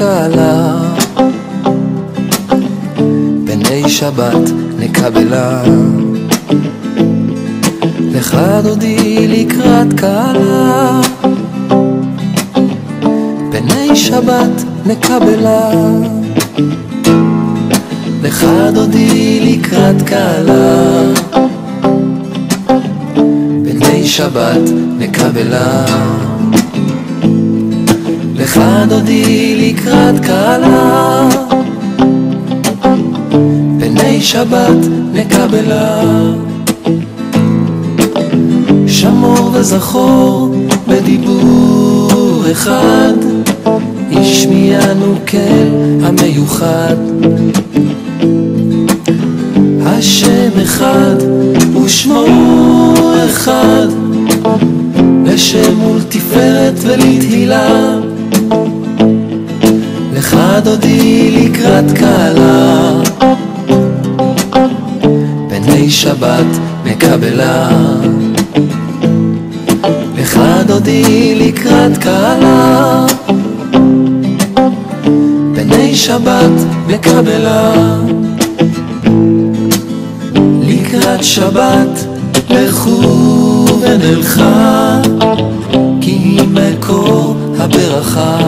קלה, פני שבת נקבלה. לך דודי לקראת קלה, פני שבת נקבלה. לך דודי לקראת קלה, פני שבת נקבלה. לך דודי לקראת קלה, פני שבת נקבלה. שמור וזכור בדיבור אחד, השמיענו כל המיוחד. השם אחד ושמו אחד, לשם ולתפארת ולתהילה. לך דודי לקראת קלה, פני שבת נקבלה. לך דודי לקראת קלה, פני שבת נקבלה. לקראת שבת לכו ונלכה, כי היא מקור הברכה.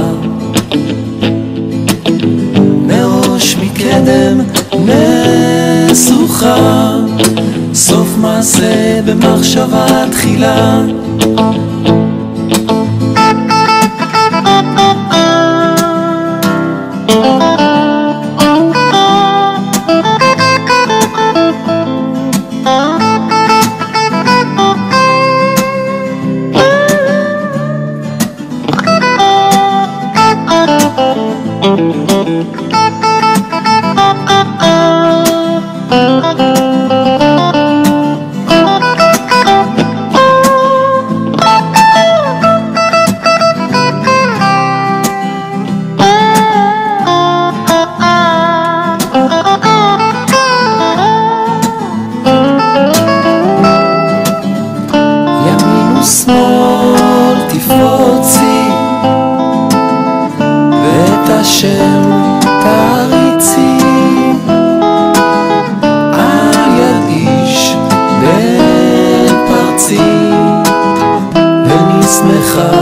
מראש מקדם נסוכה, סוף מעשה במחשבה תחילה. שמאל תפרוצי ואת השם תריצי, על יד איש בן פרצי, ונשמחה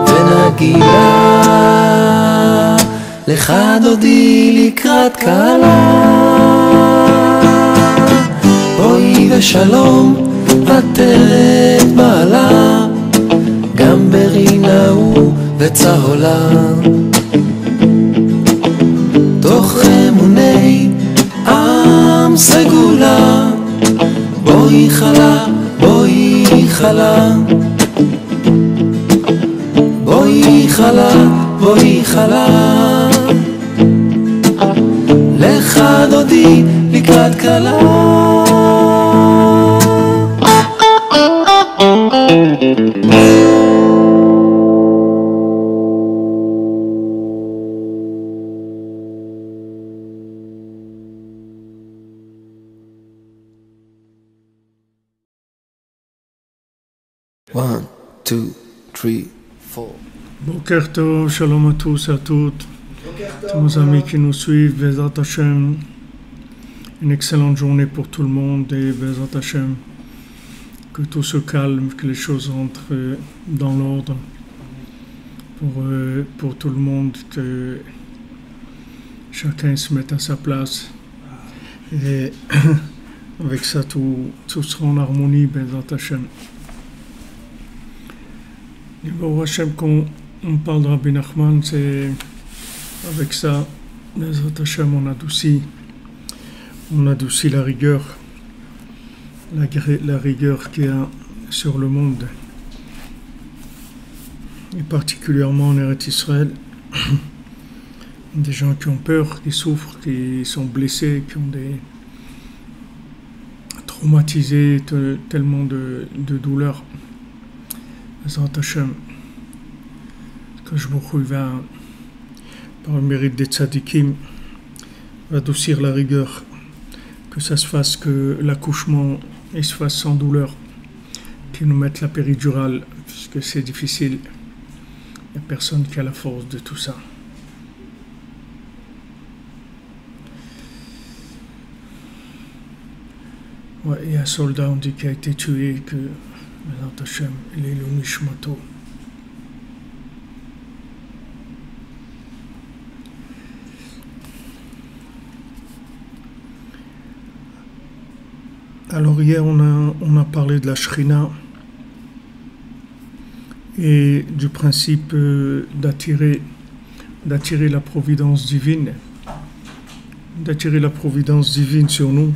ונגילה. לך דודי לקראת קלה, בואי ושלום עטרת בעלה, גם ברינה וצהולה. תוך אמוני עם סגולה, בואי חלה, בואי חלה, בואי חלה, בואי חלה. לך דודי לקראת קלה. One, two, three, four. Boker Tov, shalom à tous et à toutes, tous nos amis qui nous suivent, Bezat Hashem, une excellente journée pour tout le monde et Bezat Hashem, que tout se calme, que les choses rentrent dans l'ordre pour tout le monde, que chacun se mette à sa place et avec ça tout sera en harmonie, Bezat Hashem. Et bon, Hachem, quand on parle de Rabbi Nachman, c'est avec ça, Bezat Hashem, on adoucit la rigueur, la rigueur qu'il y a sur le monde, et particulièrement en Eretz Israël, des gens qui ont peur, qui souffrent, qui sont blessés, qui ont des traumatisés, tellement de douleurs. Bezat Hashem, que je vous va, par le mérite des tzadikim, va adoucir la rigueur, que ça se fasse, que l'accouchement se fasse sans douleur, qu'ils nous mettent la péridurale, puisque c'est difficile, il n'y a personne qui a la force de tout ça. Ouais, il y a un soldat, on dit, qui a été tué, que Bezrat Hashem, il est le Nishmato. Alors hier, on a parlé de la Shrina et du principe d'attirer la providence divine, sur nous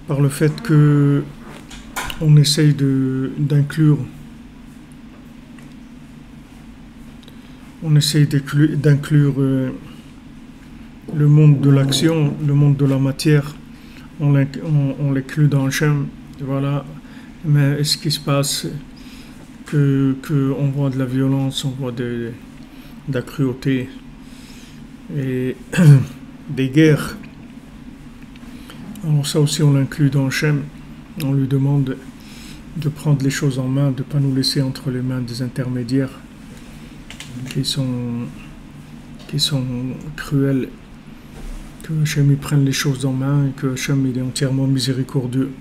par le fait que on essaye d'inclure le monde de l'action, le monde de la matière. On l'inclut dans Hachem, voilà. Mais ce qui se passe, on voit de la violence, on voit de la cruauté et des guerres. Alors ça aussi, on l'inclut dans Hachem. On lui demande de prendre les choses en main, de ne pas nous laisser entre les mains des intermédiaires qui sont cruels. Que Hachem il prenne les choses en main et que Hachem il est entièrement miséricordieux.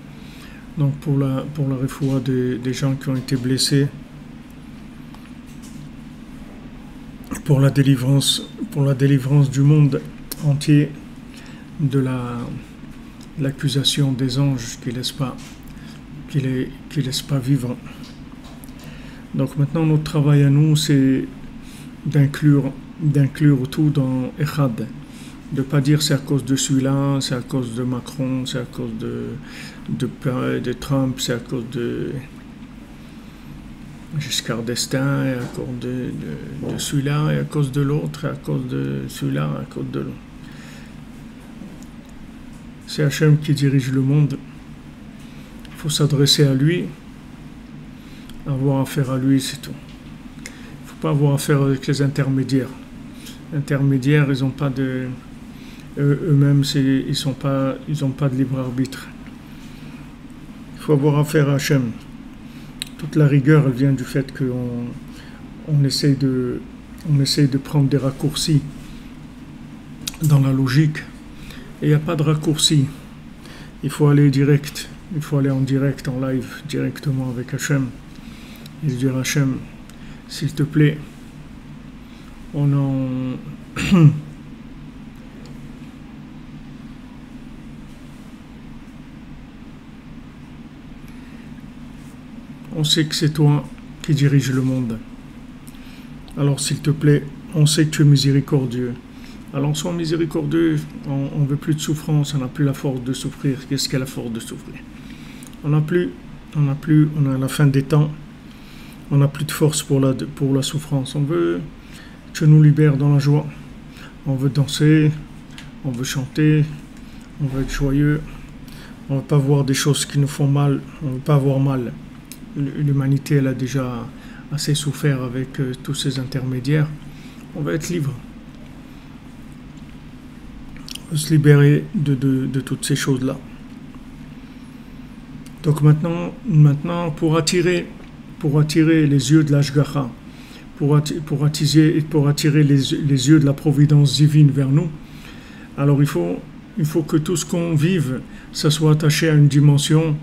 Donc pour la refoua des gens qui ont été blessés, pour la délivrance du monde entier de l'accusation des anges qui laissent pas vivre. Donc maintenant notre travail à nous c'est d'inclure tout dans Echad. De ne pas dire c'est à cause de celui-là, c'est à cause de Macron, c'est à cause de Trump, c'est à cause de Giscard d'Estaing, et à cause de celui-là, et à cause de l'autre, et à cause de celui-là, à cause de l'autre. C'est Hachem qui dirige le monde. Il faut s'adresser à lui, avoir affaire à lui, c'est tout. Il ne faut pas avoir affaire avec les intermédiaires. Les intermédiaires, ils n'ont pas de... Eux-mêmes, ils n'ont pas de libre arbitre. Il faut avoir affaire à Hachem. Toute la rigueur, elle vient du fait qu'on essaye de prendre des raccourcis dans la logique. Et il n'y a pas de raccourci. Il faut aller direct. Il faut aller en direct, en live, directement avec Hachem. Et dire Hachem, s'il te plaît, on sait que c'est toi qui dirige le monde. Alors s'il te plaît, on sait que tu es miséricordieux. Alors sois miséricordieux, on ne veut plus de souffrance, on n'a plus la force de souffrir. Qu'est-ce qu'est la force de souffrir? On a à la fin des temps, on n'a plus de force pour la souffrance. On veut que tu nous libères dans la joie. On veut danser, on veut chanter, on veut être joyeux. On ne veut pas voir des choses qui nous font mal, on ne veut pas avoir mal. L'humanité, elle a déjà assez souffert avec tous ces intermédiaires. On va être libre. On va se libérer de toutes ces choses-là. Donc maintenant pour attirer les yeux de l'Ashgacha, pour attirer les yeux de la providence divine vers nous, alors il faut que tout ce qu'on vive, ça soit attaché à une dimension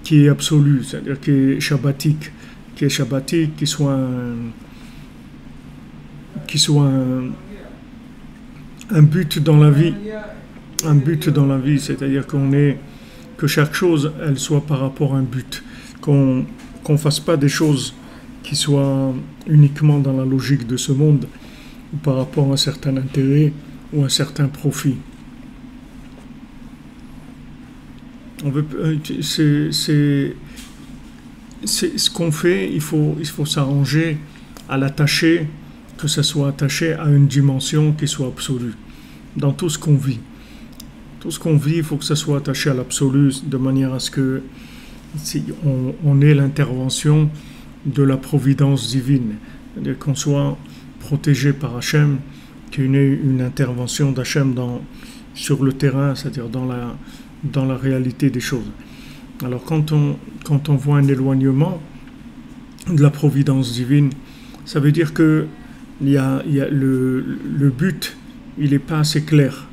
qui est absolue, c'est-à-dire qui est shabbatique, qui soit un but dans la vie, c'est-à-dire que chaque chose, elle soit par rapport à un but, qu'on fasse pas des choses qui soient uniquement dans la logique de ce monde, ou par rapport à un certain intérêt ou un certain profit. C'est ce qu'on fait, il faut s'arranger à l'attacher, que ça soit attaché à une dimension qui soit absolue. Dans tout ce qu'on vit. Tout ce qu'on vit, il faut que ça soit attaché à l'absolu, de manière à ce que on ait l'intervention de la providence divine. C'est-à-dire qu'on soit protégé par Hachem, qu'il y ait une intervention d'Hachem sur le terrain, c'est-à-dire dans la réalité des choses. Alors quand on voit un éloignement de la providence divine, ça veut dire que le but, il n'est pas assez clair.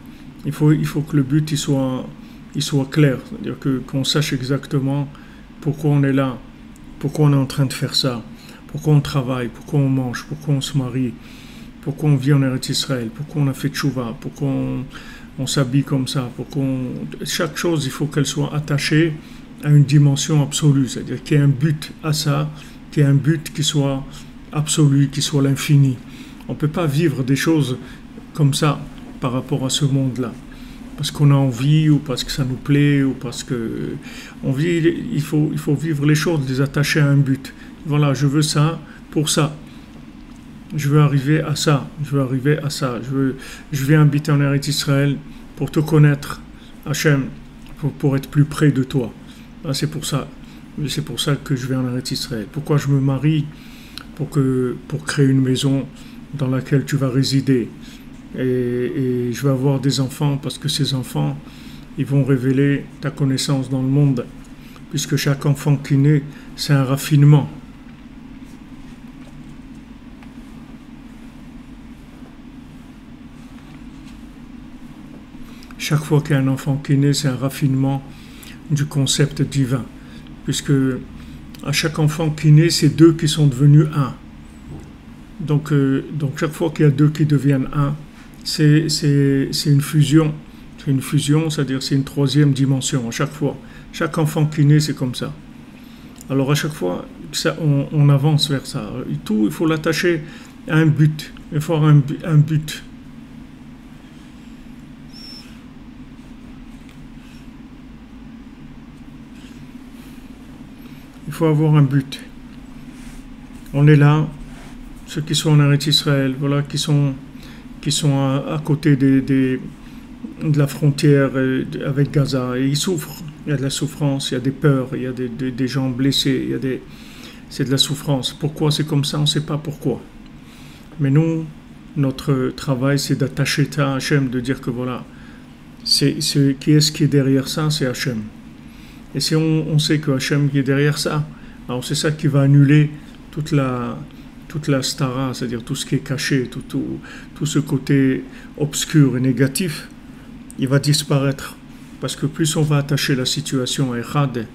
Il faut que le but il soit il soit clair, c'est-à-dire qu'on sache exactement pourquoi on est là, pourquoi on est en train de faire ça, pourquoi on travaille, pourquoi on mange, pourquoi on se marie, pourquoi on vit en Eretz Israël, pourquoi on a fait tchouva, pourquoi on s'habille comme ça, chaque chose, il faut qu'elle soit attachée à une dimension absolue, c'est-à-dire qu'il y ait un but à ça, qu'il y ait un but qui soit absolu, qui soit l'infini. On ne peut pas vivre des choses comme ça par rapport à ce monde-là. Parce qu'on a envie, ou parce que ça nous plaît, ou parce que on vit, il faut vivre les choses, les attacher à un but. Voilà, je veux ça pour ça. Je veux arriver à ça, je veux arriver à ça. Je viens habiter en Eretz Israël pour te connaître, Hachem, pour être plus près de toi. C'est pour ça que je viens en Eretz Israël. Pourquoi je me marie? Pour créer une maison dans laquelle tu vas résider. Et je vais avoir des enfants parce que ces enfants, ils vont révéler ta connaissance dans le monde. Puisque chaque enfant qui naît, c'est un raffinement. Chaque fois qu'il y a un enfant qui naît, c'est un raffinement du concept divin. Puisque à chaque enfant qui naît, c'est deux qui sont devenus un. Donc chaque fois qu'il y a deux qui deviennent un, c'est une fusion. C'est une fusion, c'est-à-dire c'est une troisième dimension à chaque fois. Chaque enfant qui naît, c'est comme ça. Alors à chaque fois, on avance vers ça. Tout, il faut l'attacher à un but. Il faut avoir un but. Il faut avoir un but. On est là, ceux qui sont en Eretz Israël, voilà, qui sont à côté de la frontière avec Gaza, et ils souffrent. Il y a de la souffrance, il y a des peurs, il y a des gens blessés, c'est de la souffrance. Pourquoi c'est comme ça? On ne sait pas pourquoi. Mais nous, notre travail, c'est d'attacher ça à Hachem, de dire que voilà, qui est derrière ça? C'est Hachem. Et si on sait que Hachem qui est derrière ça, alors c'est ça qui va annuler toute la stara, c'est-à-dire tout ce qui est caché, tout ce côté obscur et négatif, il va disparaître. Parce que plus on va attacher la situation à Echad,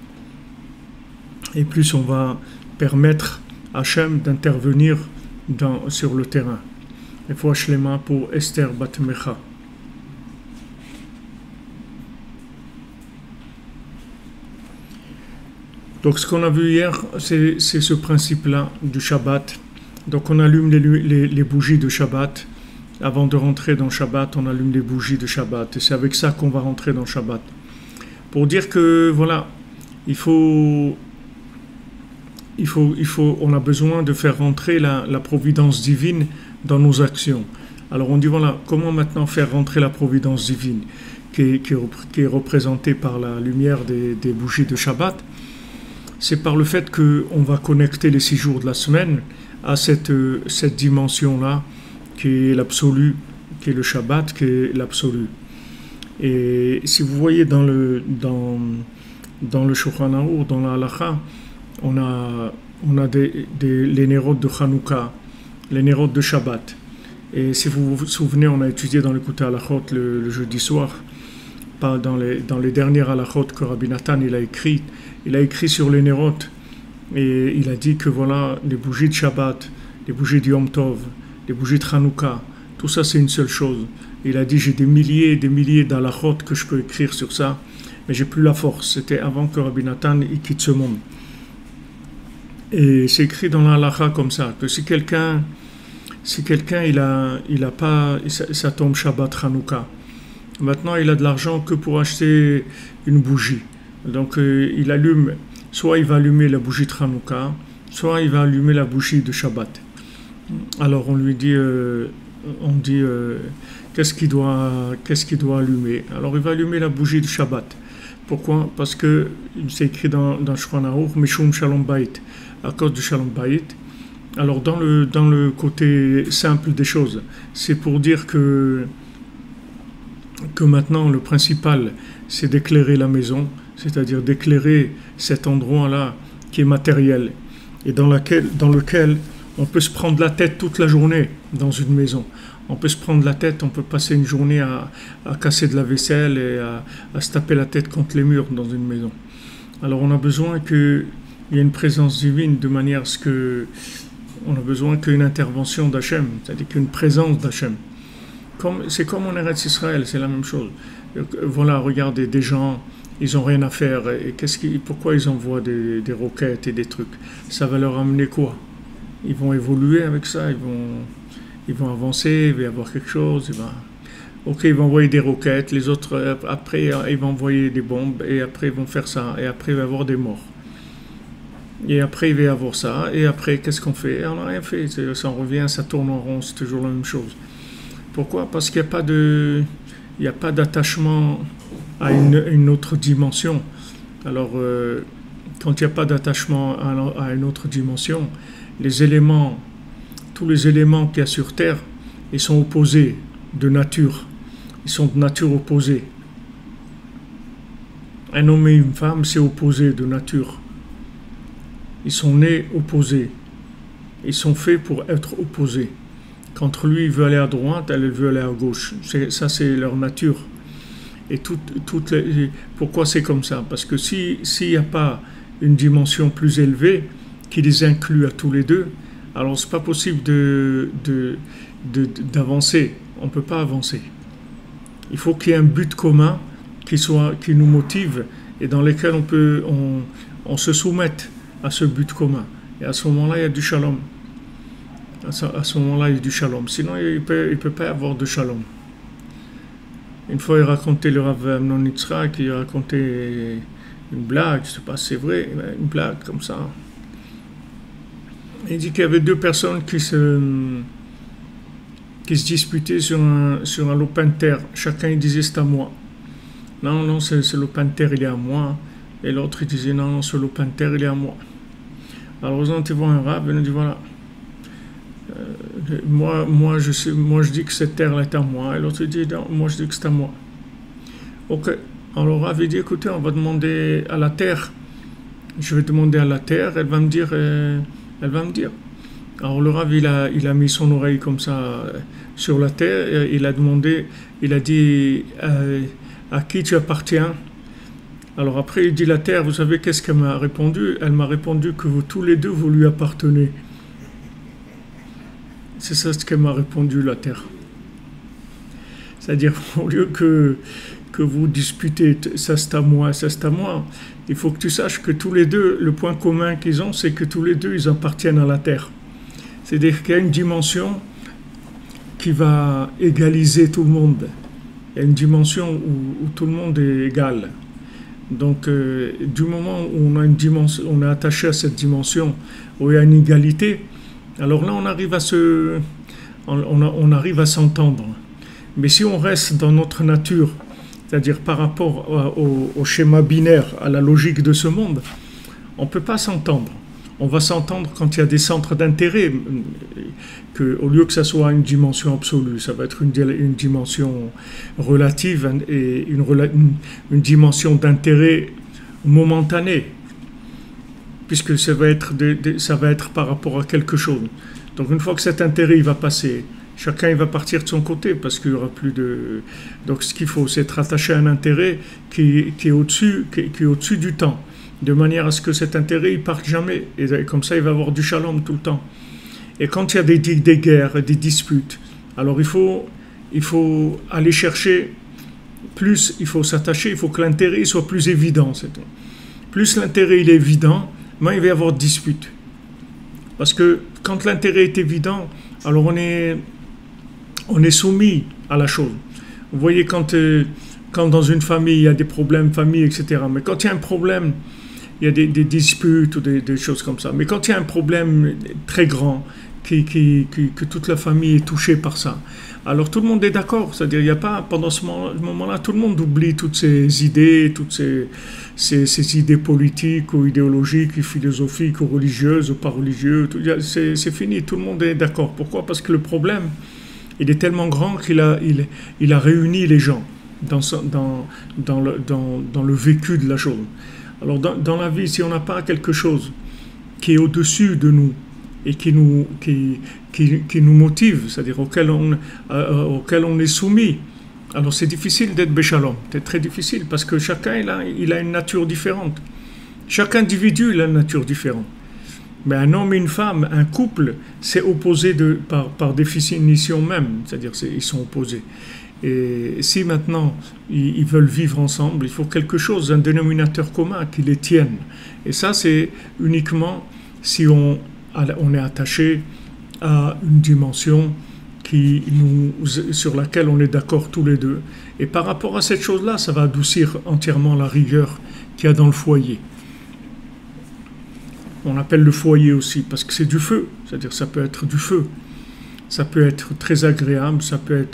et plus on va permettre à Hachem d'intervenir sur le terrain. Il faut Shlema pour Esther Bat Mecha. Donc ce qu'on a vu hier, c'est ce principe-là du Shabbat. Donc on allume les bougies de Shabbat. Avant de rentrer dans Shabbat, on allume les bougies de Shabbat. Et c'est avec ça qu'on va rentrer dans Shabbat. Pour dire que voilà, on a besoin de faire rentrer la providence divine dans nos actions. Alors on dit voilà, comment maintenant faire rentrer la providence divine qui est représentée par la lumière des bougies de Shabbat? C'est par le fait qu'on va connecter les 6 jours de la semaine à cette dimension-là, qui est l'absolu, qui est le Shabbat, qui est l'absolu. Et si vous voyez dans le Shulchan Aruch, dans la Halacha, on a les nérodes de Hanouka, les nérodes de Shabbat. Et si vous vous souvenez, on a étudié dans l'écoute Halachot le jeudi soir, dans les dernières halachot que Rabbi Nathan il a écrit sur les Nérot, et il a dit que voilà, les bougies de Shabbat, les bougies de Yom Tov, les bougies de Hanouka, tout ça c'est une seule chose. Il a dit j'ai des milliers et des milliers d'halachot que je peux écrire sur ça, mais j'ai plus la force. C'était avant que Rabbi Nathan il quitte ce monde. Et c'est écrit dans la halacha comme ça, que si quelqu'un il a pas, ça tombe Shabbat Hanouka, maintenant il a de l'argent que pour acheter une bougie. Donc il allume, soit il va allumer la bougie de Hanouka, soit il va allumer la bougie de Shabbat. Alors on lui dit, qu'est-ce qu'il doit allumer? Alors il va allumer la bougie de Shabbat. Pourquoi? Parce que c'est écrit dans Shulchan Aruch, Mishum Shalom Bayit, à cause du Shalom Bayit. Alors dans le côté simple des choses, c'est pour dire que maintenant le principal c'est d'éclairer la maison, c'est-à-dire d'éclairer cet endroit-là qui est matériel et dans lequel on peut se prendre la tête toute la journée dans une maison On peut se prendre la tête, on peut passer une journée à casser de la vaisselle et à se taper la tête contre les murs dans une maison. Alors on a besoin qu'il y ait une présence divine de manière à ce que on a besoin qu'une intervention d'Hachem, c'est-à-dire qu'une présence d'Hachem. C'est comme en Eretz Israël, c'est la même chose. Voilà, regardez, des gens, ils n'ont rien à faire. Et pourquoi ils envoient des roquettes et des trucs? Ça va leur amener quoi? Ils vont évoluer avec ça, ils vont avancer, il va y avoir quelque chose. Ok, ils vont envoyer des roquettes, les autres, après, ils vont envoyer des bombes, et après, ils vont faire ça, et après, il va y avoir des morts. Et après, il va y avoir ça, et après, qu'est-ce qu'on fait? On n'a rien fait, ça revient, ça tourne en rond, c'est toujours la même chose. Pourquoi? Parce qu'il n'y a pas d'attachement à une autre dimension. Alors, quand il n'y a pas d'attachement à une autre dimension, tous les éléments qu'il y a sur Terre, ils sont opposés de nature. Ils sont de nature opposée. Un homme et une femme, c'est opposé de nature. Ils sont nés opposés. Ils sont faits pour être opposés. Quand lui il veut aller à droite, elle veut aller à gauche. Ça, c'est leur nature. Et pourquoi c'est comme ça? Parce que s'il n'y a pas une dimension plus élevée qui les inclut à tous les deux, alors c'est pas possible d'avancer. On ne peut pas avancer. Il faut qu'il y ait un but commun qui nous motive et dans lequel on se soumette à ce but commun. Et à ce moment-là, il y a du shalom. À ce moment-là, il y a du shalom. Sinon, il peut pas y avoir de shalom. Une fois, il racontait le Rav Amnon Yitzhak, il racontait une blague, je ne sais pas si c'est vrai, une blague comme ça. Il dit qu'il y avait deux personnes qui se disputaient sur un lopin de terre. Chacun il disait c'est à moi. Non, ce lopin de terre il est à moi. Et l'autre il disait non, ce lopin de terre il est à moi. Alors ils ont été voir un Rav et il a dit voilà. Moi je dis que cette terre est à moi. Et l'autre il dit non, moi je dis que c'est à moi. Ok. Alors le Rav il dit écoutez, on va demander à la terre. Je vais demander à la terre, elle va me dire. Alors le Rav il a mis son oreille comme ça sur la terre. Il a demandé, il a dit à qui tu appartiens. Alors après il dit la terre, vous savez qu'est-ce qu'elle m'a répondu? Elle m'a répondu que vous tous les deux vous lui appartenez. C'est ça ce qu'elle m'a répondu, la terre. C'est-à-dire au lieu que vous disputez ça c'est à moi, ça c'est à moi, il faut que tu saches que tous les deux, le point commun qu'ils ont, c'est que tous les deux ils appartiennent à la terre. C'est-à-dire qu'il y a une dimension qui va égaliser tout le monde. Il y a une dimension où tout le monde est égal. Donc, du moment où on est attaché à cette dimension, où il y a une égalité, alors là, on arrive à s'entendre. Mais si on reste dans notre nature, c'est-à-dire par rapport au schéma binaire, à la logique de ce monde, on ne peut pas s'entendre. On va s'entendre quand il y a des centres d'intérêt, au lieu que ça soit une dimension absolue, ça va être une dimension relative et une dimension d'intérêt momentanée, puisque ça va être par rapport à quelque chose. Donc une fois que cet intérêt il va passer, chacun il va partir de son côté, parce qu'il n'y aura plus de... Donc ce qu'il faut, c'est être attaché à un intérêt qui est au-dessus du temps, de manière à ce que cet intérêt il parte jamais, et comme ça il va avoir du shalom tout le temps. Et quand il y a des guerres, des disputes, alors il faut aller chercher plus, il faut s'attacher, il faut que l'intérêt soit plus évident. Plus l'intérêt il est évident, moins il va y avoir de disputes. Parce que quand l'intérêt est évident, alors on est soumis à la chose. Vous voyez, quand dans une famille il y a des problèmes, famille, etc. Mais quand il y a un problème, il y a des disputes ou des choses comme ça. Mais quand il y a un problème très grand, que toute la famille est touchée par ça, alors tout le monde est d'accord. C'est-à-dire, il n'y a pas, pendant ce moment-là, tout le monde oublie toutes ces idées, toutes ces idées politiques ou idéologiques, ou philosophiques, ou religieuses, ou pas religieuses. C'est fini, tout le monde est d'accord. Pourquoi? Parce que le problème, il est tellement grand qu'il a réuni les gens dans le vécu de la chose. Alors dans la vie, si on n'a pas quelque chose qui est au-dessus de nous, et qui nous motive, c'est-à-dire auquel on est soumis. Alors c'est difficile d'être Béchalom, c'est très difficile parce que chacun il a une nature différente. Chaque individu il a une nature différente. Mais un homme et une femme, un couple, c'est opposé par définition même, c'est-à-dire ils sont opposés. Et si maintenant ils veulent vivre ensemble, il faut quelque chose, un dénominateur commun qui les tienne. Et ça c'est uniquement si on est attaché à une dimension sur laquelle on est d'accord tous les deux. Et par rapport à cette chose-là, ça va adoucir entièrement la rigueur qu'il y a dans le foyer. On appelle le foyer aussi, parce que c'est du feu, c'est-à-dire ça peut être du feu. Ça peut être très agréable, ça peut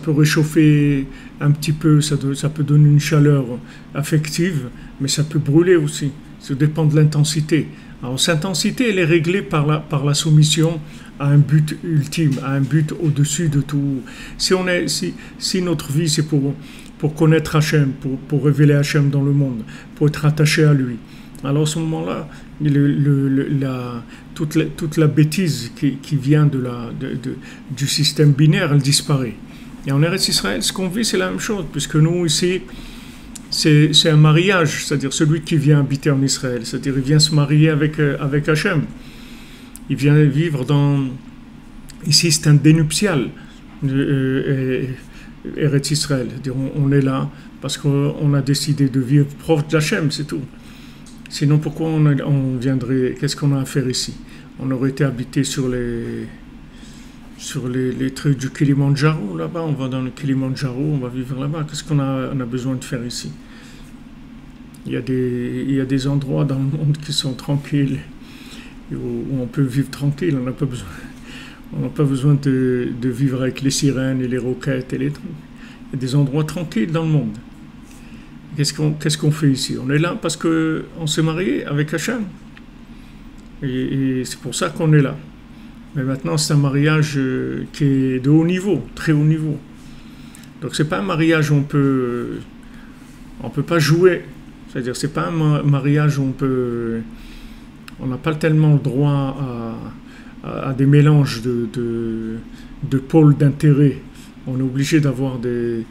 réchauffer un petit peu, ça peut donner une chaleur affective, mais ça peut brûler aussi. Ça dépend de l'intensité. Alors cette intensité, elle est réglée par la soumission à un but ultime, à un but au-dessus de tout. Si notre vie c'est pour connaître Hachem, pour révéler Hachem dans le monde, pour être attaché à lui, alors à ce moment-là, toute la bêtise qui vient du système binaire, elle disparaît. Et en Eretz Israël, ce qu'on vit, c'est la même chose, puisque nous ici, c'est un mariage, c'est-à-dire celui qui vient habiter en Israël, c'est-à-dire il vient se marier avec Hachem. Il vient vivre ici c'est un dénuptial, Eretz Israël, c'est-à-dire on est là parce qu'on a décidé de vivre proche d'Hachem, c'est tout. Sinon pourquoi on viendrait, qu'est-ce qu'on a à faire ici? On aurait été habité sur les trucs du Kilimandjaro, là-bas, on va dans le Kilimandjaro, on va vivre là-bas, qu'est-ce qu'on a besoin de faire ici? Il y a des endroits dans le monde qui sont tranquilles, où on peut vivre tranquille, on n'a pas besoin de vivre avec les sirènes et les roquettes et les trucs. Il y a des endroits tranquilles dans le monde. Qu'est-ce qu'on fait ici? On est là parce qu'on s'est marié avec Hachem. Et c'est pour ça qu'on est là. Mais maintenant, c'est un mariage qui est de haut niveau, très haut niveau. Donc, c'est pas un mariage où on peut pas jouer. C'est-à-dire, c'est pas un mariage où on n'a pas tellement le droit à des mélanges de pôles d'intérêt. On est obligé d'avoir des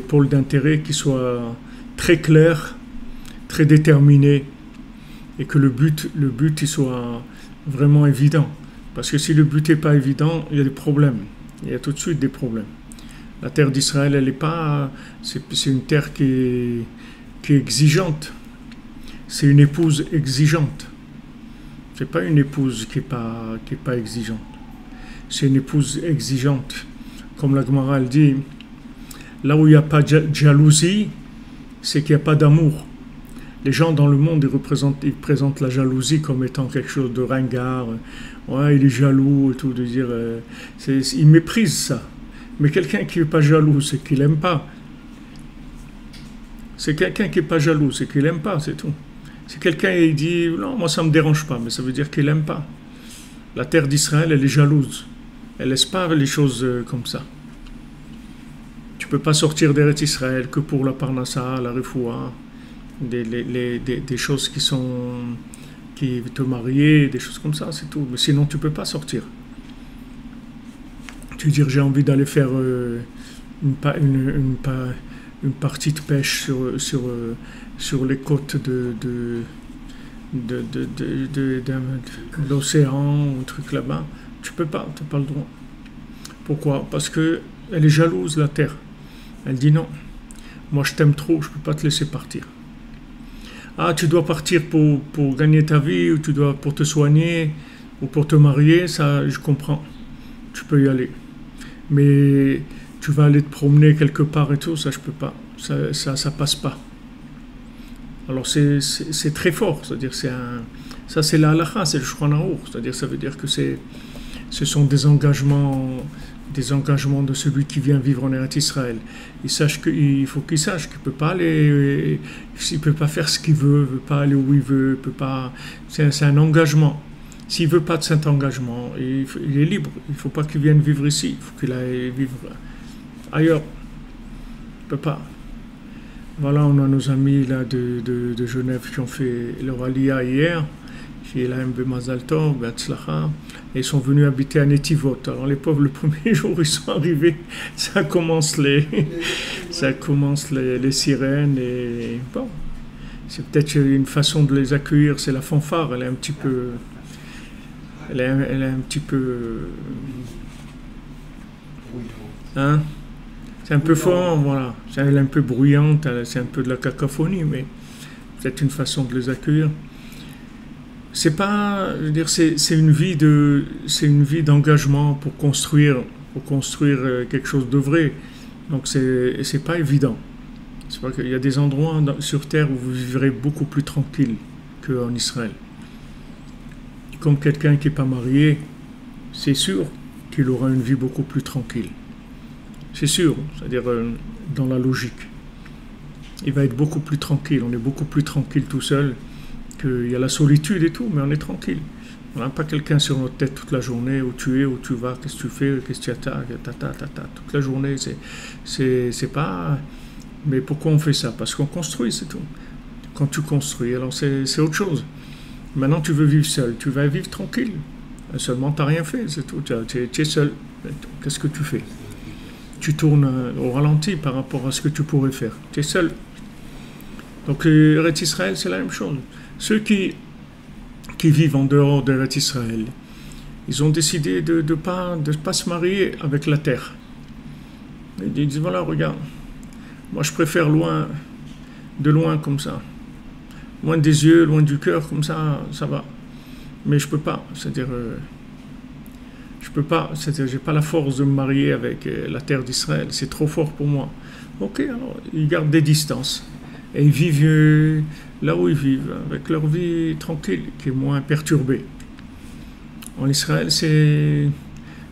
pôles d'intérêt qui soient très clairs, très déterminés, et que le but il soit vraiment évident. Parce que si le but n'est pas évident, il y a des problèmes. Il y a tout de suite des problèmes. La terre d'Israël, elle n'est pas... C'est une terre qui est exigeante. C'est une épouse exigeante. C'est pas une épouse qui est pas exigeante. C'est une épouse exigeante. Comme la Gemara elle dit, là où il n'y a pas de jalousie, c'est qu'il n'y a pas d'amour. Les gens dans le monde, ils présentent la jalousie comme étant quelque chose de ringard. Ouais, il est jaloux et tout, de dire... ils méprisent ça. Mais quelqu'un qui n'est pas jaloux, c'est qu'il n'aime pas. C'est quelqu'un qui n'est pas jaloux, c'est qu'il n'aime pas, c'est tout. Si quelqu'un il dit « Non, moi ça ne me dérange pas », mais ça veut dire qu'il n'aime pas. La terre d'Israël, elle est jalouse. Elle ne laisse pas les choses comme ça. Tu ne peux pas sortir d'Eretz Israël que pour la Parnassa, la Refoua, des choses qui te marier, des choses comme ça, c'est tout. Mais sinon, tu ne peux pas sortir. Tu dis j'ai envie d'aller faire une partie de pêche sur les côtes de l'océan, un truc là-bas. Tu peux pas, tu n'as pas le droit. Pourquoi? Parce qu'elle est jalouse, la terre. Elle dit non, moi je t'aime trop, je ne peux pas te laisser partir. Ah, tu dois partir pour gagner ta vie, ou tu dois pour te soigner, ou pour te marier, ça je comprends. Tu peux y aller. Mais tu vas aller te promener quelque part et tout, ça je peux pas. Ça passe pas. Alors c'est très fort, c'est-à-dire ça c'est la halakha, c'est le Shulchan Aruch, c'est-à-dire ça veut dire que ce sont des engagements de celui qui vient vivre en Eretz Israël. Il faut qu'il sache qu'il peut pas aller, il peut pas faire ce qu'il veut pas aller où il veut, peut pas. C'est un engagement. S'il veut pas de cet engagement, il est libre. Il faut pas qu'il vienne vivre ici. Il faut qu'il aille vivre ailleurs. Il peut pas. Voilà, on a nos amis là de Genève qui ont fait leur aliyah hier, Shielahem Bemazal Tov, Be'atzlacha, et ils sont venus habiter à Netivot. Alors les pauvres, le premier jour ils sont arrivés, ça commence les sirènes, et bon, c'est peut-être une façon de les accueillir, c'est la fanfare, elle est un petit peu... Elle est un petit peu... Hein? C'est un peu fort, voilà. Elle est un peu bruyante, c'est un peu de la cacophonie, mais peut-être une façon de les accueillir. C'est pas, je veux dire, c'est une vie d'engagement pour construire quelque chose de vrai. Donc c'est pas évident. C'est pas qu'il y a des endroits sur terre où vous vivrez beaucoup plus tranquille qu'en Israël. Comme quelqu'un qui n'est pas marié, c'est sûr qu'il aura une vie beaucoup plus tranquille. C'est sûr, c'est-à-dire dans la logique. Il va être beaucoup plus tranquille, on est beaucoup plus tranquille tout seul, qu'il y a la solitude et tout, mais on est tranquille. On n'a pas quelqu'un sur notre tête toute la journée, où tu es, où tu vas, qu'est-ce que tu fais, qu'est-ce que tu attaques, toute la journée, c'est pas... Mais pourquoi on fait ça? Parce qu'on construit, c'est tout. Quand tu construis, alors c'est autre chose. Maintenant, tu veux vivre seul, tu vas vivre tranquille. Seulement, tu n'as rien fait, c'est tout. Tu es seul. Qu'est-ce que tu fais? Tu tournes au ralenti par rapport à ce que tu pourrais faire. Tu es seul. Donc, Eretz Israël, c'est la même chose. Ceux qui vivent en dehors d'Eretz Israël, ils ont décidé de ne pas se marier avec la terre. Ils disent, voilà, regarde, moi je préfère de loin comme ça. Loin des yeux, loin du cœur, comme ça va. Mais je peux pas, c'est-à-dire, j'ai pas la force de me marier avec la terre d'Israël, c'est trop fort pour moi. Ok, alors, ils gardent des distances. Et ils vivent là où ils vivent, avec leur vie tranquille, qui est moins perturbée. En Israël,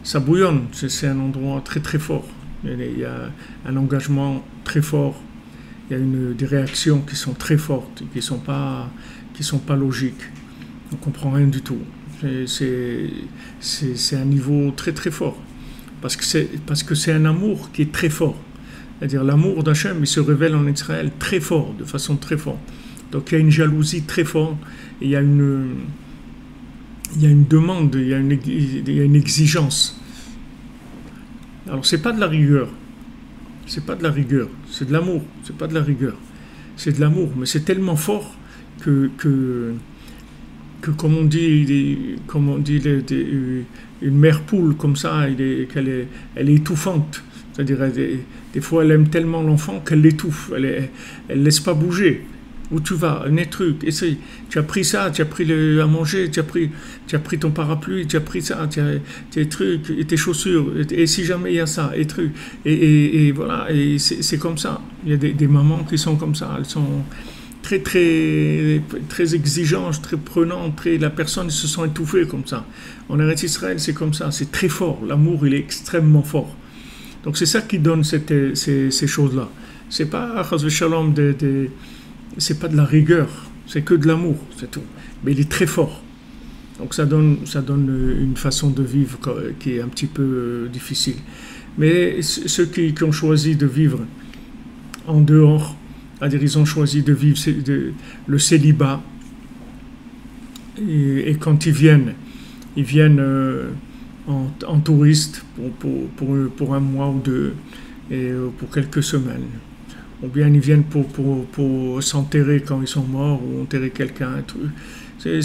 ça bouillonne, c'est un endroit très très fort. Il y a un engagement très fort. Il y a des réactions qui sont très fortes, qui sont pas logiques. On comprend rien du tout. C'est un niveau très très fort. Parce que c'est un amour qui est très fort. C'est-à-dire l'amour d'Hachem, il se révèle en Israël très fort, de façon très forte. Donc il y a une jalousie très forte, et il y a une demande, il y a une exigence. Alors c'est pas de la rigueur. C'est pas de la rigueur, c'est de l'amour, c'est pas de la rigueur. C'est de l'amour, mais c'est tellement fort que comme on dit une mère poule comme ça, elle est étouffante. C'est-à-dire, des fois, elle aime tellement l'enfant qu'elle l'étouffe, elle laisse pas bouger. Où tu vas, un truc, essaye. Tu as pris ça, tu as pris à manger, tu as pris ton parapluie, tu as pris ça, tu as tes trucs, et tes chaussures, et si jamais il y a ça, et trucs. Et voilà, et c'est comme ça. Il y a des mamans qui sont comme ça, elles sont très, très, très exigeantes, très prenantes, la personne se sent étouffée comme ça. En Eretz Israël, c'est comme ça, c'est très fort. L'amour, il est extrêmement fort. Donc c'est ça qui donne ces choses-là. C'est pas, Chas v'Shalom, c'est pas de la rigueur, c'est que de l'amour, c'est tout. Mais il est très fort. Donc ça donne une façon de vivre qui est un petit peu difficile. Mais ceux qui ont choisi de vivre en dehors, c'est-à-dire ils ont choisi de vivre le célibat, et quand ils viennent en touriste pour un mois ou deux, et pour quelques semaines. Ou bien ils viennent pour s'enterrer quand ils sont morts, ou enterrer quelqu'un, un truc. Mais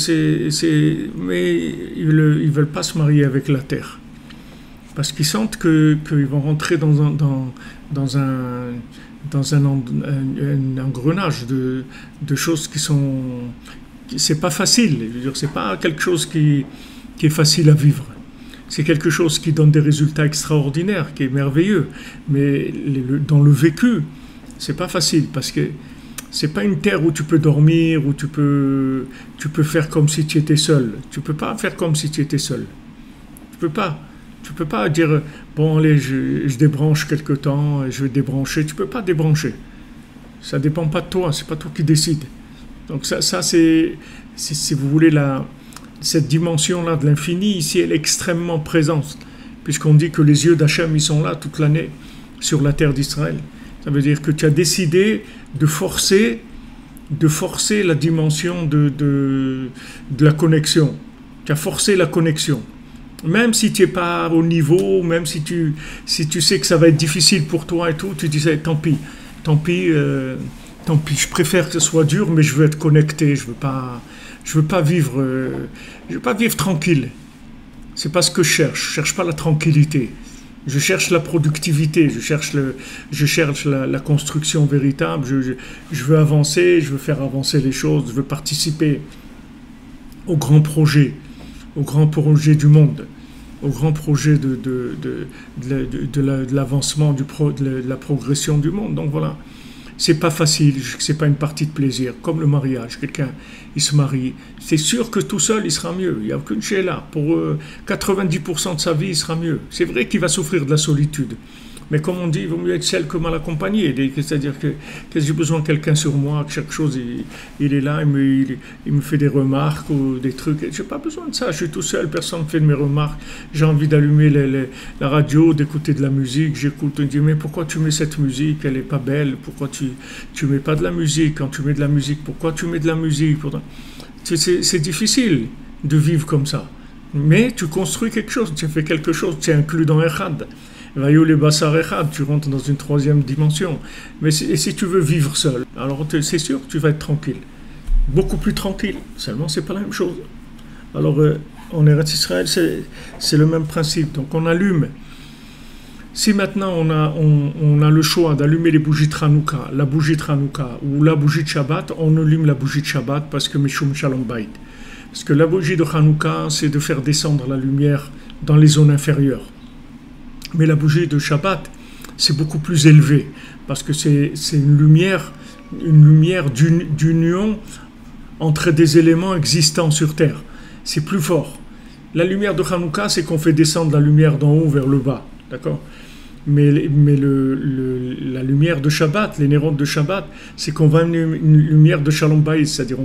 ils ne veulent pas se marier avec la terre. Parce qu'ils sentent qu'ils vont rentrer dans un engrenage de choses qui sont... C'est pas facile. Je veux dire, c'est pas quelque chose qui est facile à vivre. C'est quelque chose qui donne des résultats extraordinaires, qui est merveilleux. Mais dans le vécu, c'est pas facile, parce que c'est pas une terre où tu peux dormir, où tu peux faire comme si tu étais seul. Tu peux pas faire comme si tu étais seul. Tu peux pas dire, bon allez, je débranche quelque temps, je vais débrancher. Tu peux pas débrancher. Ça dépend pas de toi, c'est pas toi qui décides. Donc ça c'est si vous voulez, cette dimension-là de l'infini, ici, elle est extrêmement présente, puisqu'on dit que les yeux d'Hachem, ils sont là toute l'année, sur la terre d'Israël. Ça veut dire que tu as décidé de forcer de forcer la dimension de la connexion. Tu as forcé la connexion. Même si tu n'es pas au niveau, même si tu sais que ça va être difficile pour toi et tout, tu disais tant pis, tant pis, tant pis, je préfère que ce soit dur, mais je veux être connecté, je veux pas vivre tranquille. C'est pas ce que je cherche pas la tranquillité. Je cherche la productivité, je cherche la construction véritable, je veux avancer, je veux faire avancer les choses, je veux participer au grand projet du monde, au grand projet de l'avancement, de la progression du monde. Donc voilà, c'est pas facile, c'est pas une partie de plaisir, comme le mariage. Quelqu'un, il se marie, c'est sûr que tout seul, il sera mieux. Il n'y a aucune là. Pour 90% de sa vie, il sera mieux. C'est vrai qu'il va souffrir de la solitude. Mais comme on dit, il vaut mieux être seul que mal accompagné. C'est-à-dire que j'ai besoin de quelqu'un sur moi, que chaque chose, il est là, il me fait des remarques ou des trucs. Je n'ai pas besoin de ça, je suis tout seul, personne ne fait de mes remarques. J'ai envie d'allumer la radio, d'écouter de la musique. J'écoute, on me dit, mais pourquoi tu mets cette musique? Elle n'est pas belle. Pourquoi tu ne mets pas de la musique? Quand tu mets de la musique, pourquoi tu mets de la musique? C'est difficile de vivre comme ça. Mais tu construis quelque chose, tu fais quelque chose, tu es inclus dans Echad. Tu rentres dans une troisième dimension. Mais si tu veux vivre seul, alors c'est sûr que tu vas être tranquille. Beaucoup plus tranquille. Seulement, c'est pas la même chose. Alors, en Eretz Israël, c'est le même principe. Donc, on allume. Si maintenant, on a le choix d'allumer les bougies de Hanouka, la bougie de Hanouka ou la bougie de Shabbat, on allume la bougie de Shabbat parce que Mishum Shalom Bayit. Parce que la bougie de Hanouka, c'est de faire descendre la lumière dans les zones inférieures. Mais la bougie de Shabbat, c'est beaucoup plus élevé, parce que c'est une lumière d'union entre des éléments existants sur Terre. C'est plus fort. La lumière de Hanouka, c'est qu'on fait descendre la lumière d'en haut vers le bas, d'accord ? Mais la lumière de Shabbat, les nérodes de Shabbat, c'est qu'on va une lumière de Shalom Bayit, c'est-à-dire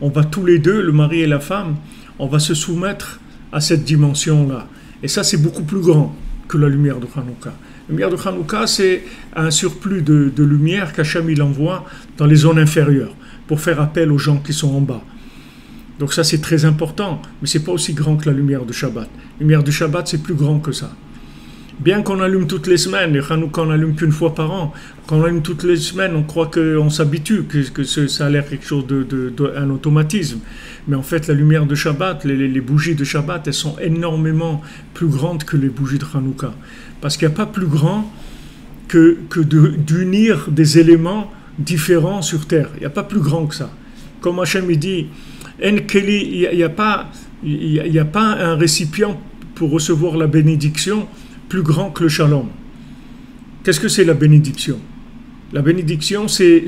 on va tous les deux, le mari et la femme, on va se soumettre à cette dimension-là. Et ça, c'est beaucoup plus grand que la lumière de Hanouka. La lumière de Hanouka, c'est un surplus de lumière qu'Hachem il envoie dans les zones inférieures pour faire appel aux gens qui sont en bas. Donc ça, c'est très important, mais c'est pas aussi grand que la lumière de Shabbat. La lumière de Shabbat, c'est plus grand que ça. Bien qu'on allume toutes les semaines, et Hanouka, on n'allume qu'une fois par an, quand on allume toutes les semaines, on croit qu'on s'habitue, que ça a l'air quelque chose un automatisme. Mais en fait, la lumière de Shabbat, les bougies de Shabbat, elles sont énormément plus grandes que les bougies de Hanouka. Parce qu'il n'y a pas plus grand que d'unir des éléments différents sur Terre. Il n'y a pas plus grand que ça. Comme Hachem il dit, il n'y a pas un récipient pour recevoir la bénédiction plus grand que le shalom. Qu'est-ce que c'est la bénédiction? La bénédiction, c'est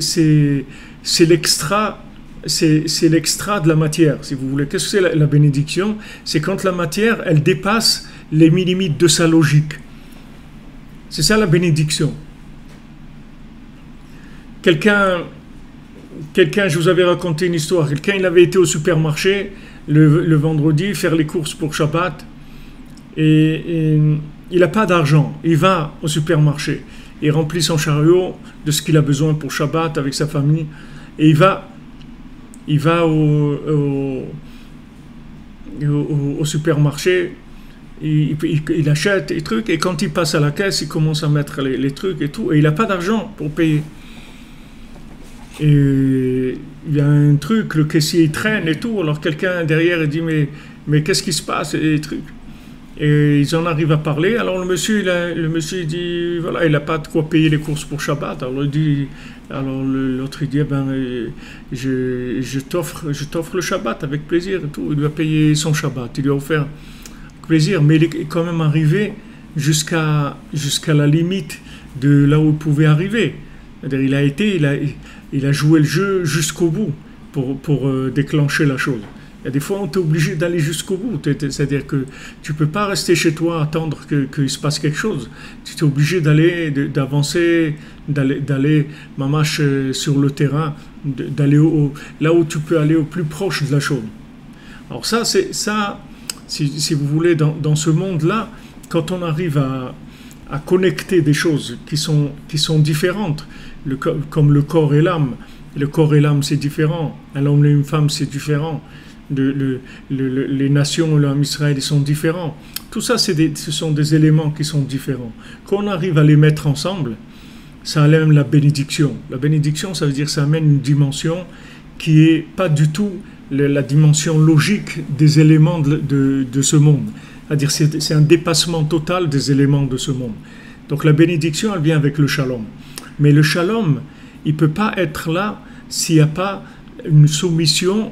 l'extra, c'est l'extra de la matière, si vous voulez. Qu'est-ce que c'est la bénédiction? C'est quand la matière, elle dépasse les limites de sa logique. C'est ça la bénédiction. Quelqu'un, je vous avais raconté une histoire. Quelqu'un, il avait été au supermarché le vendredi faire les courses pour Shabbat et il n'a pas d'argent. Il va au supermarché, il remplit son chariot de ce qu'il a besoin pour Shabbat avec sa famille et il va au supermarché, il achète des trucs et quand il passe à la caisse, il commence à mettre les trucs et tout et il n'a pas d'argent pour payer. Et il y a un truc, le caissier il traîne et tout, alors quelqu'un derrière il dit mais qu'est-ce qui se passe et les trucs. Et ils en arrivent à parler. Alors le monsieur il dit voilà, il n'a pas de quoi payer les courses pour Shabbat. Alors l'autre il dit je t'offre le Shabbat avec plaisir et tout. Il lui a payé son Shabbat, il lui a offert avec plaisir, mais il est quand même arrivé jusqu'à la limite de là où il pouvait arriver. C'est-à-dire il a joué le jeu jusqu'au bout pour déclencher la chose. Il y a des fois, on est obligé d'aller jusqu'au bout. C'est-à-dire que tu ne peux pas rester chez toi, attendre qu'il se passe quelque chose. Tu es obligé d'avancer, d'aller mamache sur le terrain, d'aller là où tu peux aller au plus proche de la chose. Alors ça, si vous voulez, dans ce monde-là, quand on arrive à connecter des choses qui sont différentes, comme le corps et l'âme, Le corps et l'âme, c'est différent. Un homme et une femme, c'est différent. Les nations et l'homme Israël, ils sont différents. Tout ça, ce sont des éléments qui sont différents. Quand on arrive à les mettre ensemble, ça amène la bénédiction. La bénédiction, ça veut dire que ça amène une dimension qui n'est pas du tout la dimension logique des éléments de ce monde. C'est-à-dire c'est un dépassement total des éléments de ce monde. Donc la bénédiction, elle vient avec le shalom. Mais le shalom, il ne peut pas être là s'il n'y a pas une soumission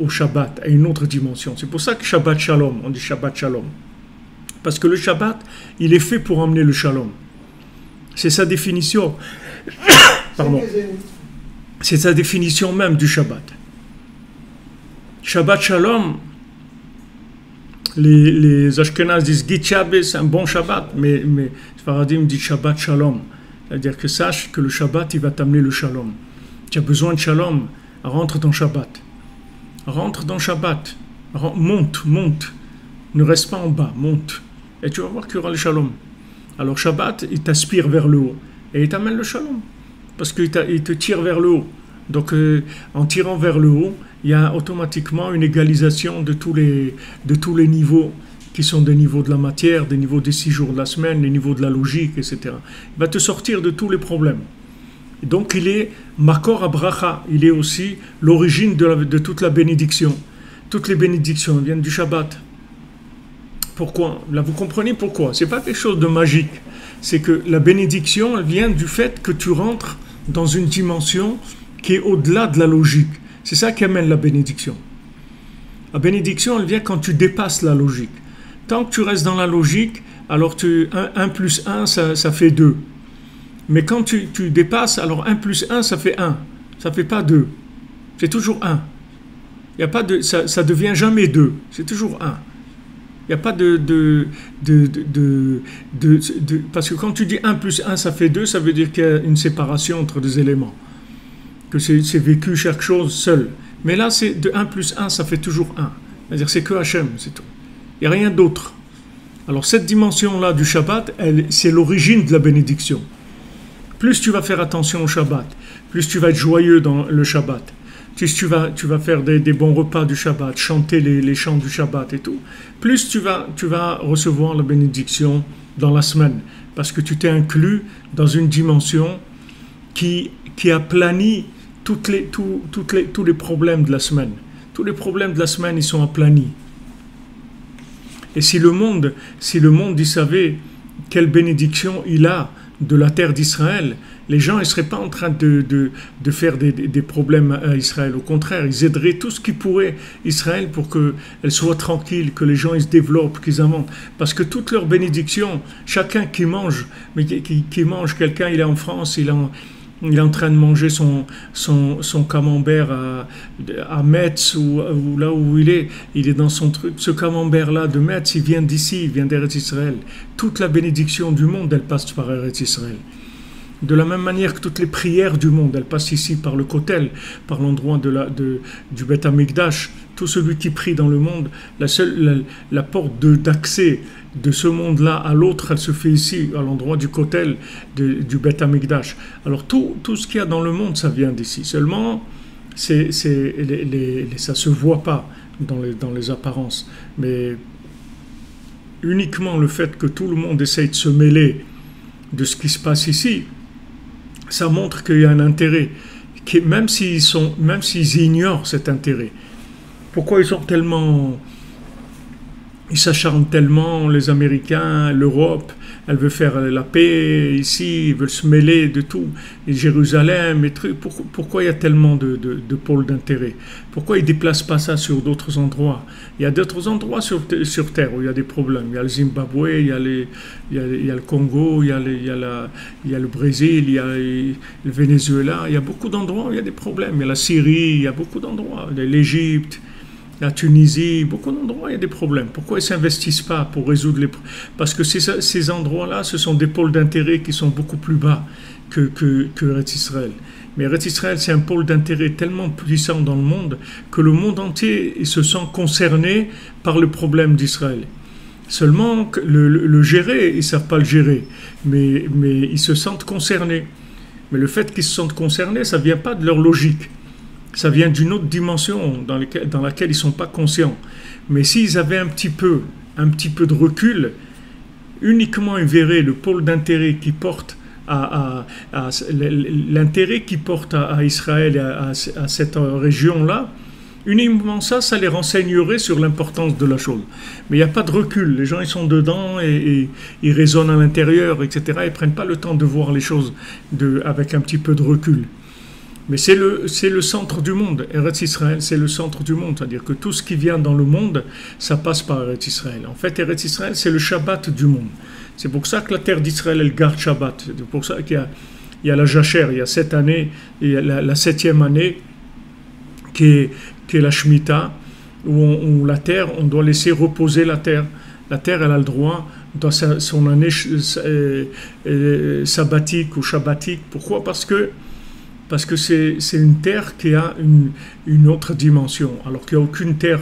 au Shabbat, à une autre dimension. C'est pour ça que Shabbat Shalom, on dit Shabbat Shalom. Parce que le Shabbat, il est fait pour emmener le Shalom. C'est sa définition. Pardon. C'est sa définition même du Shabbat. Shabbat Shalom, les Ashkenazes disent Git Shabbat, c'est un bon Shabbat, mais Sfaradim dit Shabbat Shalom. C'est-à-dire que sache que le Shabbat, il va t'amener le Shalom. Tu as besoin de Shalom, rentre dans Shabbat. Rentre dans Shabbat. Monte. Ne reste pas en bas, monte. Et tu vas voir qu'il y aura le Shalom. Alors Shabbat, il t'aspire vers le haut. Et il t'amène le Shalom. Parce qu'il te tire vers le haut. Donc en tirant vers le haut, il y a automatiquement une égalisation de tous les niveaux qui sont des niveaux de la matière, des niveaux des 6 jours de la semaine, les niveaux de la logique, etc. Il va te sortir de tous les problèmes. Et donc il est Makor Abracha, il est aussi l'origine de toute la bénédiction. Toutes les bénédictions viennent du Shabbat. Pourquoi? Là, vous comprenez pourquoi? Ce n'est pas quelque chose de magique. C'est que la bénédiction, elle vient du fait que tu rentres dans une dimension qui est au-delà de la logique. C'est ça qui amène la bénédiction. La bénédiction, elle vient quand tu dépasses la logique. Tant que tu restes dans la logique, alors 1 plus 1, ça fait 2. Mais quand tu dépasses, alors 1 plus 1, ça fait 1. Ça ne fait pas 2. C'est toujours 1. Il y a pas ça ne devient jamais 2. C'est toujours 1. Il n'y a pas parce que quand tu dis 1 plus 1, ça fait 2, ça veut dire qu'il y a une séparation entre des éléments. Que c'est vécu chaque chose seul. Mais là, c'est de 1 plus 1, ça fait toujours 1. C'est-à-dire c'est que Hachem, c'est tout. Il n'y a rien d'autre. Alors cette dimension-là du Shabbat, c'est l'origine de la bénédiction. Plus tu vas faire attention au Shabbat, plus tu vas être joyeux dans le Shabbat, plus tu vas faire des bons repas du Shabbat, chanter les chants du Shabbat et tout, plus tu vas recevoir la bénédiction dans la semaine. Parce que tu t'es inclus dans une dimension qui aplanit tous les problèmes de la semaine. Tous les problèmes de la semaine, ils sont aplanis. Et si le monde, il savait quelle bénédiction il a de la terre d'Israël, les gens ne seraient pas en train de faire des problèmes à Israël. Au contraire, ils aideraient tout ce qui pourrait Israël pour qu'elle soit tranquille, que les gens ils se développent, qu'ils inventent. Parce que toutes leurs bénédictions, chacun qui mange, quelqu'un il est en France, il est en train de manger son camembert à Metz ou là où il est dans son truc. Ce camembert-là de Metz, il vient d'ici, il vient d'Eretz Israël. Toute la bénédiction du monde, elle passe par Eretz Israël. De la même manière que toutes les prières du monde, elles passent ici par le Kotel, par l'endroit du Beth Amikdash. Tout celui qui prie dans le monde, la porte d'accès de ce monde-là à l'autre, elle se fait ici, à l'endroit du Kotel, du Beth Amikdash. Alors tout ce qu'il y a dans le monde, ça vient d'ici. Seulement, ça ne se voit pas dans les apparences. Mais uniquement le fait que tout le monde essaye de se mêler de ce qui se passe ici, ça montre qu'il y a un intérêt, même s'ils ignorent cet intérêt. Pourquoi ils s'acharnent tellement, les Américains, l'Europe, elle veut faire la paix ici, ils veulent se mêler de tout, et Jérusalem, et trucs. Pourquoi il y a tellement de pôles d'intérêt? Pourquoi ils ne déplacent pas ça sur d'autres endroits? Il y a d'autres endroits sur Terre où il y a des problèmes. Il y a le Zimbabwe, il y a le Congo, il y a le Brésil, il y a le Venezuela. Il y a beaucoup d'endroits où il y a des problèmes. Il y a la Syrie, il y a beaucoup d'endroits. L'Égypte, la Tunisie, beaucoup d'endroits, il y a des problèmes. Pourquoi ils ne s'investissent pas pour résoudre les problèmes? Parce que ces endroits-là, ce sont des pôles d'intérêt qui sont beaucoup plus bas que Eretz Israël. Mais Eretz Israël, c'est un pôle d'intérêt tellement puissant dans le monde que le monde entier il se sent concerné par le problème d'Israël. Seulement, le gérer, ils ne savent pas le gérer, mais ils se sentent concernés. Mais le fait qu'ils se sentent concernés, ça ne vient pas de leur logique. Ça vient d'une autre dimension dans laquelle ils ne sont pas conscients. Mais s'ils avaient un petit peu de recul, uniquement ils verraient le pôle d'intérêt qui porte l'intérêt qui porte à Israël et à cette région-là, uniquement ça les renseignerait sur l'importance de la chose. Mais il n'y a pas de recul. Les gens, ils sont dedans et ils raisonnent à l'intérieur, etc. Ils ne prennent pas le temps de voir les choses avec un petit peu de recul. Mais c'est le centre du monde. Eretz Israël, c'est le centre du monde. C'est-à-dire que tout ce qui vient dans le monde, ça passe par Eretz Israël. En fait, Eretz Israël, c'est le Shabbat du monde. C'est pour ça que la terre d'Israël, elle garde Shabbat. C'est pour ça qu'il y a la Jacher, il y a cette année, il y a la 7e année, qui est la Shemitah, où la terre, on doit laisser reposer la terre. La terre, elle a le droit, dans son année sabbatique ou shabbatique. Pourquoi ? Parce que c'est une terre qui a une autre dimension, alors qu'il n'y a aucune terre,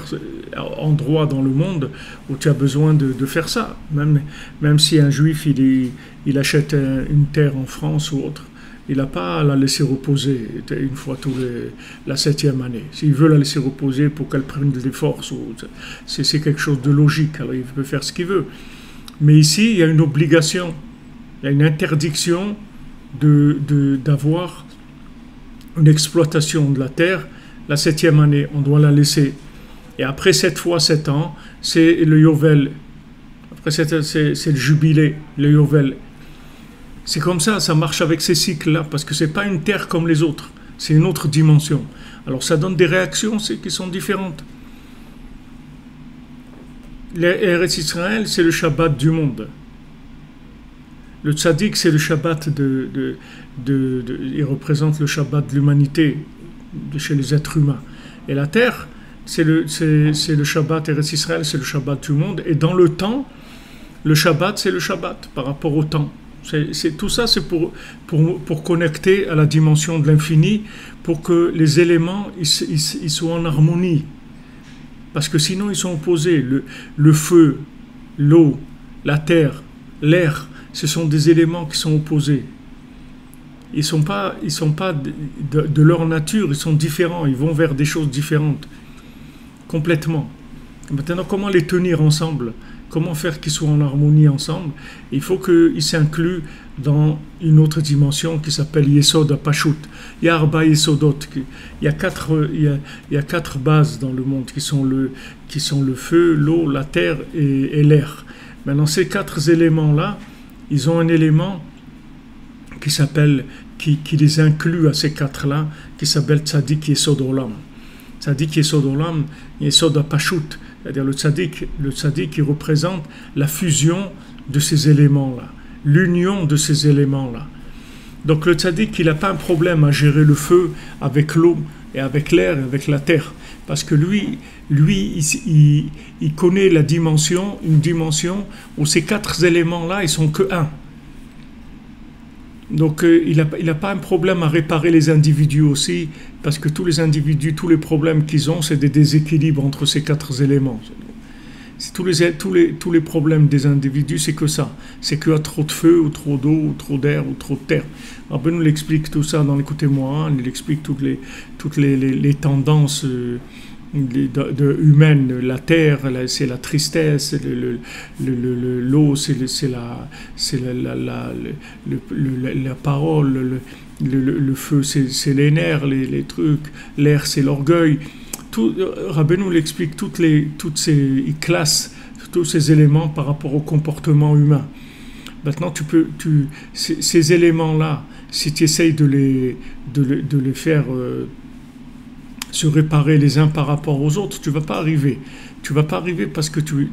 endroit dans le monde où tu as besoin de faire ça. Même si un juif, il achète une terre en France ou autre, il n'a pas à la laisser reposer une fois la 7e année. S'il veut la laisser reposer pour qu'elle prenne des forces, c'est quelque chose de logique, alors il peut faire ce qu'il veut. Mais ici, il y a une obligation, il y a une interdiction d'avoir une exploitation de la terre. La 7e année, on doit la laisser. Et après 7 fois 7 ans, c'est le Yovel. Après c'est le jubilé, le Yovel. C'est comme ça marche avec ces cycles-là, parce que ce n'est pas une terre comme les autres, c'est une autre dimension. Alors ça donne des réactions qui sont différentes. Eretz Israël, c'est le Shabbat du monde. Le tzaddik, c'est le Shabbat il représente le Shabbat de l'humanité, chez les êtres humains. Et la terre, c'est le Shabbat, Eretz Israël, c'est le Shabbat du monde. Et dans le temps, le Shabbat, c'est le Shabbat par rapport au temps. Tout ça, c'est pour connecter à la dimension de l'infini, pour que les éléments ils soient en harmonie. Parce que sinon, ils sont opposés. Le feu, l'eau, la terre, l'air, ce sont des éléments qui sont opposés. Ils sont pas de leur nature, ils sont différents, ils vont vers des choses différentes, complètement. Maintenant, comment les tenir ensemble ? Comment faire qu'ils soient en harmonie ensemble ? Il faut qu'ils s'incluent dans une autre dimension qui s'appelle Yesod HaPashut. Il y a Arba Yesodot. Il y a 4 bases dans le monde qui sont le feu, l'eau, la terre et l'air. Maintenant, ces 4 éléments-là, ils ont un élément qui les inclut à ces 4-là, qui s'appelle Tzadik Yesod Olam. Tzadik Yesod Olam, Yesod HaPashut. C'est-à-dire le tzaddik qui représente la fusion de ces éléments-là, l'union de ces éléments-là. Donc le tzaddik, il n'a pas un problème à gérer le feu avec l'eau et avec l'air et avec la terre, parce que lui il connaît une dimension où ces 4 éléments-là, ils sont que un. Donc il n'a pas un problème à réparer les individus aussi, parce que tous les individus, tous les problèmes qu'ils ont, c'est des déséquilibres entre ces 4 éléments. Tous les problèmes des individus, c'est que ça. C'est qu'il y a trop de feu, ou trop d'eau, ou trop d'air, ou trop de terre. Alors Ben nous l'explique tout ça dans l'Écoutez-moi, il explique toutes les tendances humaine. La terre, c'est la tristesse, l'eau, c'est la parole, le feu, c'est les nerfs, les trucs, l'air, c'est l'orgueil. Rabbeinu l'explique, il classe tous ces éléments par rapport au comportement humain. Maintenant, ces éléments-là, si tu essayes de les faire se réparer les uns par rapport aux autres, tu ne vas pas arriver. Tu ne vas pas arriver parce que du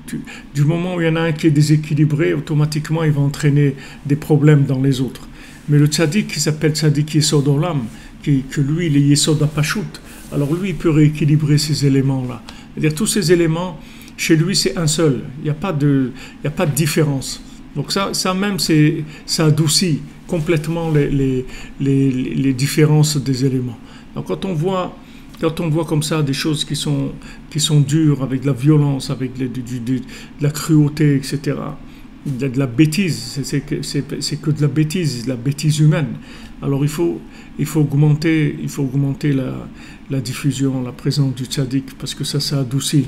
moment où il y en a un qui est déséquilibré, automatiquement, il va entraîner des problèmes dans les autres. Mais le tzaddik qui s'appelle tzaddik Yesod Olam, que lui, il est Yesod HaPashut, alors lui, il peut rééquilibrer ces éléments-là. C'est-à-dire tous ces éléments, chez lui, c'est un seul. Il n'y a pas de différence. Donc ça même, ça adoucit complètement les différences des éléments. Donc quand on voit comme ça des choses qui sont dures, avec de la violence, avec de la cruauté, etc., il y a de la bêtise, c'est que de la bêtise humaine. Alors il faut augmenter la diffusion, la présence du tzaddik, parce que ça adoucit.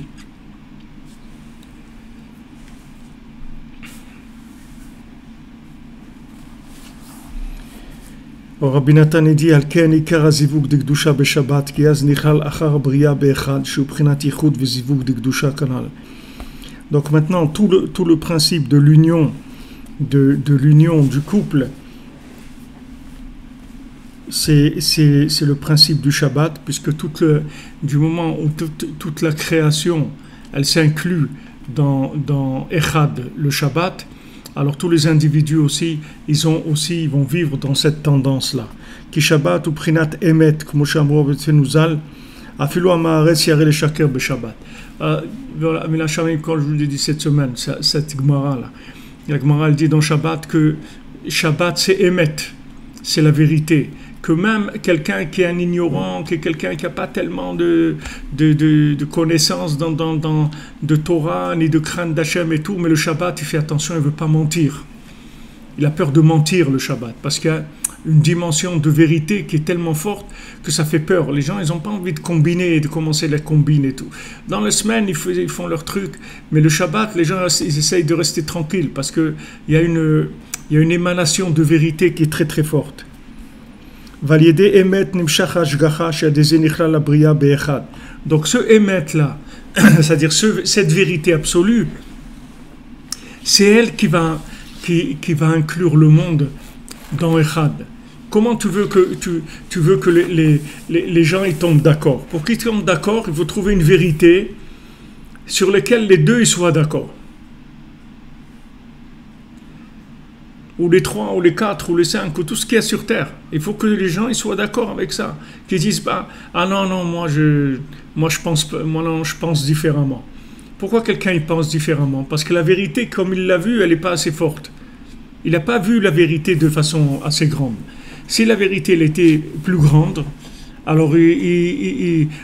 רבי נתן dit על כן עיקר הזיווג דקדושה בשבת כי אז נכלל אחר הבריאה באחד שהוא בחינת ייחוד וזיווג דקדושה כנ"ל. Donc maintenant tout le principe de l'union l'union du couple c'est le principe du Shabbat, puisque du moment où toute la création elle s'inclut dans Echad, le Shabbat, alors tous les individus aussi, ils vont vivre dans cette tendance-là. Ki Shabbat ou Prinat Emet, comme Shamro Betzenuzal, Afilo Amaharetz Yare le Shaker be Shabbat. Voilà, mais la Shamim, quand je vous l'ai dit cette semaine, cette Gemara-là, la Gemara elle dit dans Shabbat que Shabbat c'est Emet, c'est la vérité. Que même quelqu'un qui est un ignorant, que quelqu'un qui n'a pas tellement de connaissances de Torah, ni de crainte d'Hachem et tout, mais le Shabbat, il fait attention, il ne veut pas mentir. Il a peur de mentir, le Shabbat, parce qu'il y a une dimension de vérité qui est tellement forte que ça fait peur. Les gens, ils n'ont pas envie de combiner et de commencer les combines et tout. Dans la semaine, ils font leur truc, mais le Shabbat, les gens, ils essayent de rester tranquilles, parce qu'il y a une émanation de vérité qui est très très forte. Donc ce émet là, c'est-à-dire cette vérité absolue, c'est elle qui va inclure le monde dans Echad. Comment tu veux que les gens ils tombent d'accord? Pour qu'ils tombent d'accord, il faut trouver une vérité sur laquelle les deux ils soient d'accord. Ou les 3, ou les 4, ou les 5, ou tout ce qu'il y a sur Terre. Il faut que les gens ils soient d'accord avec ça. Qu'ils disent pas, ah non, moi je pense différemment. Pourquoi quelqu'un il pense différemment? Parce que la vérité, comme il l'a vue, elle n'est pas assez forte. Il n'a pas vu la vérité de façon assez grande. Si la vérité elle était plus grande, alors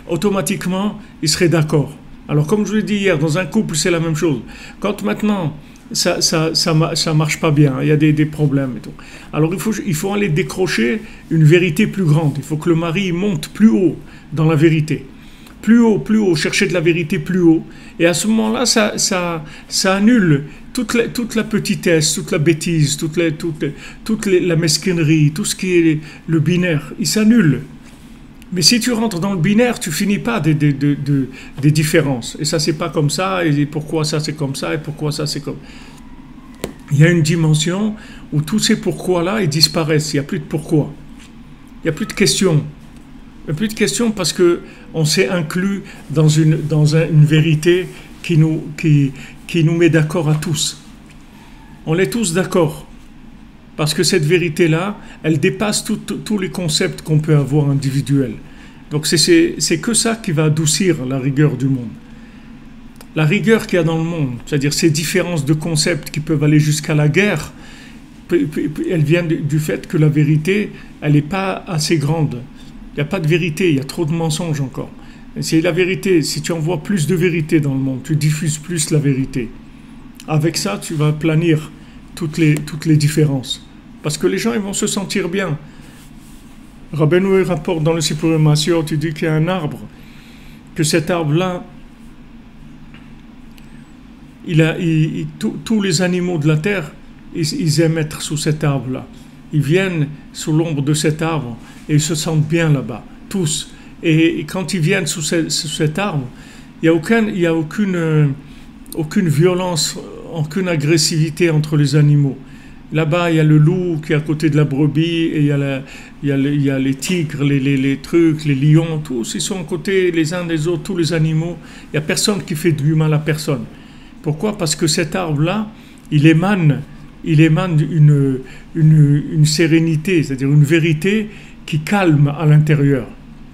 automatiquement, il serait d'accord. Alors comme je vous l'ai dit hier, dans un couple, c'est la même chose. Quand maintenant ça marche pas bien, il y a des problèmes et tout. Alors il faut aller décrocher une vérité plus grande. Il faut que le mari monte plus haut dans la vérité. Plus haut, chercher de la vérité plus haut. Et à ce moment-là, ça annule toute la petitesse, toute la bêtise, toute la mesquinerie, tout ce qui est le binaire. Il s'annule. Mais si tu rentres dans le binaire, tu finis pas des différences. Et ça, c'est pas comme ça, et pourquoi ça, c'est comme ça, et pourquoi ça, c'est comme... Il y a une dimension où tous ces pourquoi-là, ils disparaissent. Il n'y a plus de pourquoi. Il n'y a plus de questions. Il n'y a plus de questions parce qu'on s'est inclus dans une vérité qui nous met d'accord à tous. On est tous d'accord. Parce que cette vérité-là, elle dépasse tous les concepts qu'on peut avoir individuels. Donc c'est que ça qui va adoucir la rigueur du monde. La rigueur qu'il y a dans le monde, c'est-à-dire ces différences de concepts qui peuvent aller jusqu'à la guerre, elle vient du fait que la vérité, elle n'est pas assez grande. Il n'y a pas de vérité, il y a trop de mensonges encore. C'est la vérité, si tu envoies plus de vérité dans le monde, tu diffuses plus la vérité. Avec ça, tu vas planir toutes les différences. Parce que les gens ils vont se sentir bien. Rabbeinu rapporte dans le Sipurim Maasiyot, tu dis qu'il y a un arbre, que cet arbre-là, tous les animaux de la terre, ils aiment être sous cet arbre-là. Ils viennent sous l'ombre de cet arbre et ils se sentent bien là-bas, tous. Et quand ils viennent sous cet arbre, il n'y a aucune violence, aucune agressivité entre les animaux. Là-bas, il y a le loup qui est à côté de la brebis, et il y a les tigres, les trucs, les lions, tous, ils sont à côté les uns des autres, tous les animaux. Il n'y a personne qui fait du mal à personne. Pourquoi? Parce que cet arbre-là, il émane une sérénité, c'est-à-dire une vérité qui calme à l'intérieur,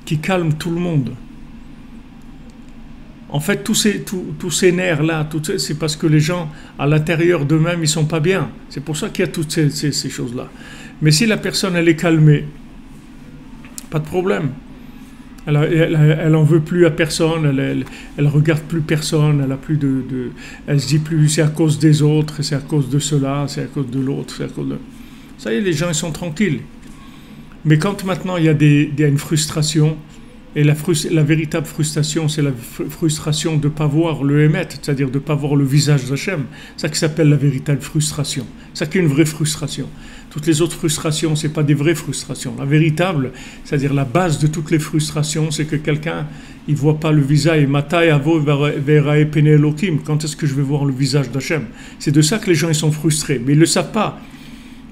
qui calme tout le monde. En fait, tous ces nerfs-là, c'est parce que les gens, à l'intérieur d'eux-mêmes, ils ne sont pas bien. C'est pour ça qu'il y a toutes ces choses-là. Mais si la personne, elle est calmée, pas de problème. Elle en veut plus à personne, elle regarde plus personne, elle a plus elle se dit plus c'est à cause des autres, c'est à cause de cela, c'est à cause de l'autre, c'est à cause de... Ça y est, les gens ils sont tranquilles. Mais quand maintenant il y a une frustration, et la véritable frustration, c'est la frustration de ne pas voir le Hémet, c'est-à-dire de ne pas voir le visage d'Hachem. C'est ça qui s'appelle la véritable frustration. C'est ça qui est une vraie frustration. Toutes les autres frustrations, ce n'est pas des vraies frustrations. La véritable, c'est-à-dire la base de toutes les frustrations, c'est que quelqu'un, il ne voit pas le visage. Matai avo verae pene Elokim. Quand est-ce que je vais voir le visage d'Hachem? C'est de ça que les gens ils sont frustrés. Mais ils ne le savent pas.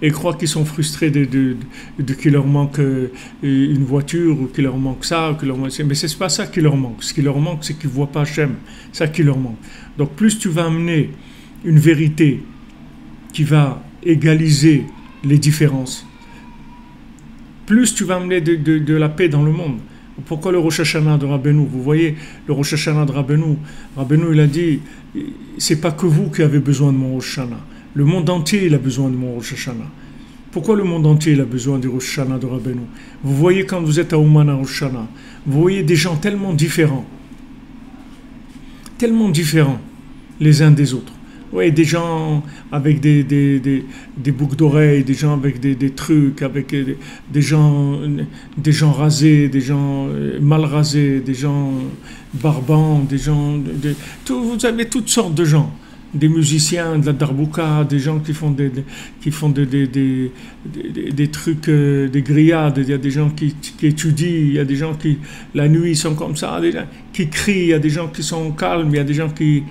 Et croient qu'ils sont frustrés qu'il leur manque une voiture, ou qu'il leur manque ça, mais ce n'est pas ça qui leur manque. Ce qui leur manque, c'est qu'ils ne voient pas Hachem. C'est ça qui leur manque. Donc plus tu vas amener une vérité qui va égaliser les différences, plus tu vas amener de la paix dans le monde. Pourquoi le Rosh Hashanah de Rabbeinu? Vous voyez, le Rosh Hashanah de Rabbeinu, il a dit, c'est pas que vous qui avez besoin de mon Rosh Hashanah. Le monde entier, il a besoin de mon Rosh Hashanah. Pourquoi le monde entier, il a besoin du Rosh Hashanah de Rabbeinu? Vous voyez quand vous êtes à Ouman à Rosh Hashanah, vous voyez des gens tellement différents les uns des autres. Vous voyez des gens avec des boucles d'oreilles, des gens avec des trucs, avec des gens rasés, des gens mal rasés, des gens barbants, des gens... vous avez toutes sortes de gens. Des musiciens, de la darbouka, des gens qui font des trucs, des grillades, il y a des gens qui étudient, il y a des gens qui, la nuit, sont comme ça, des gens qui crient, il y a des gens qui sont calmes, il y a des gens qui...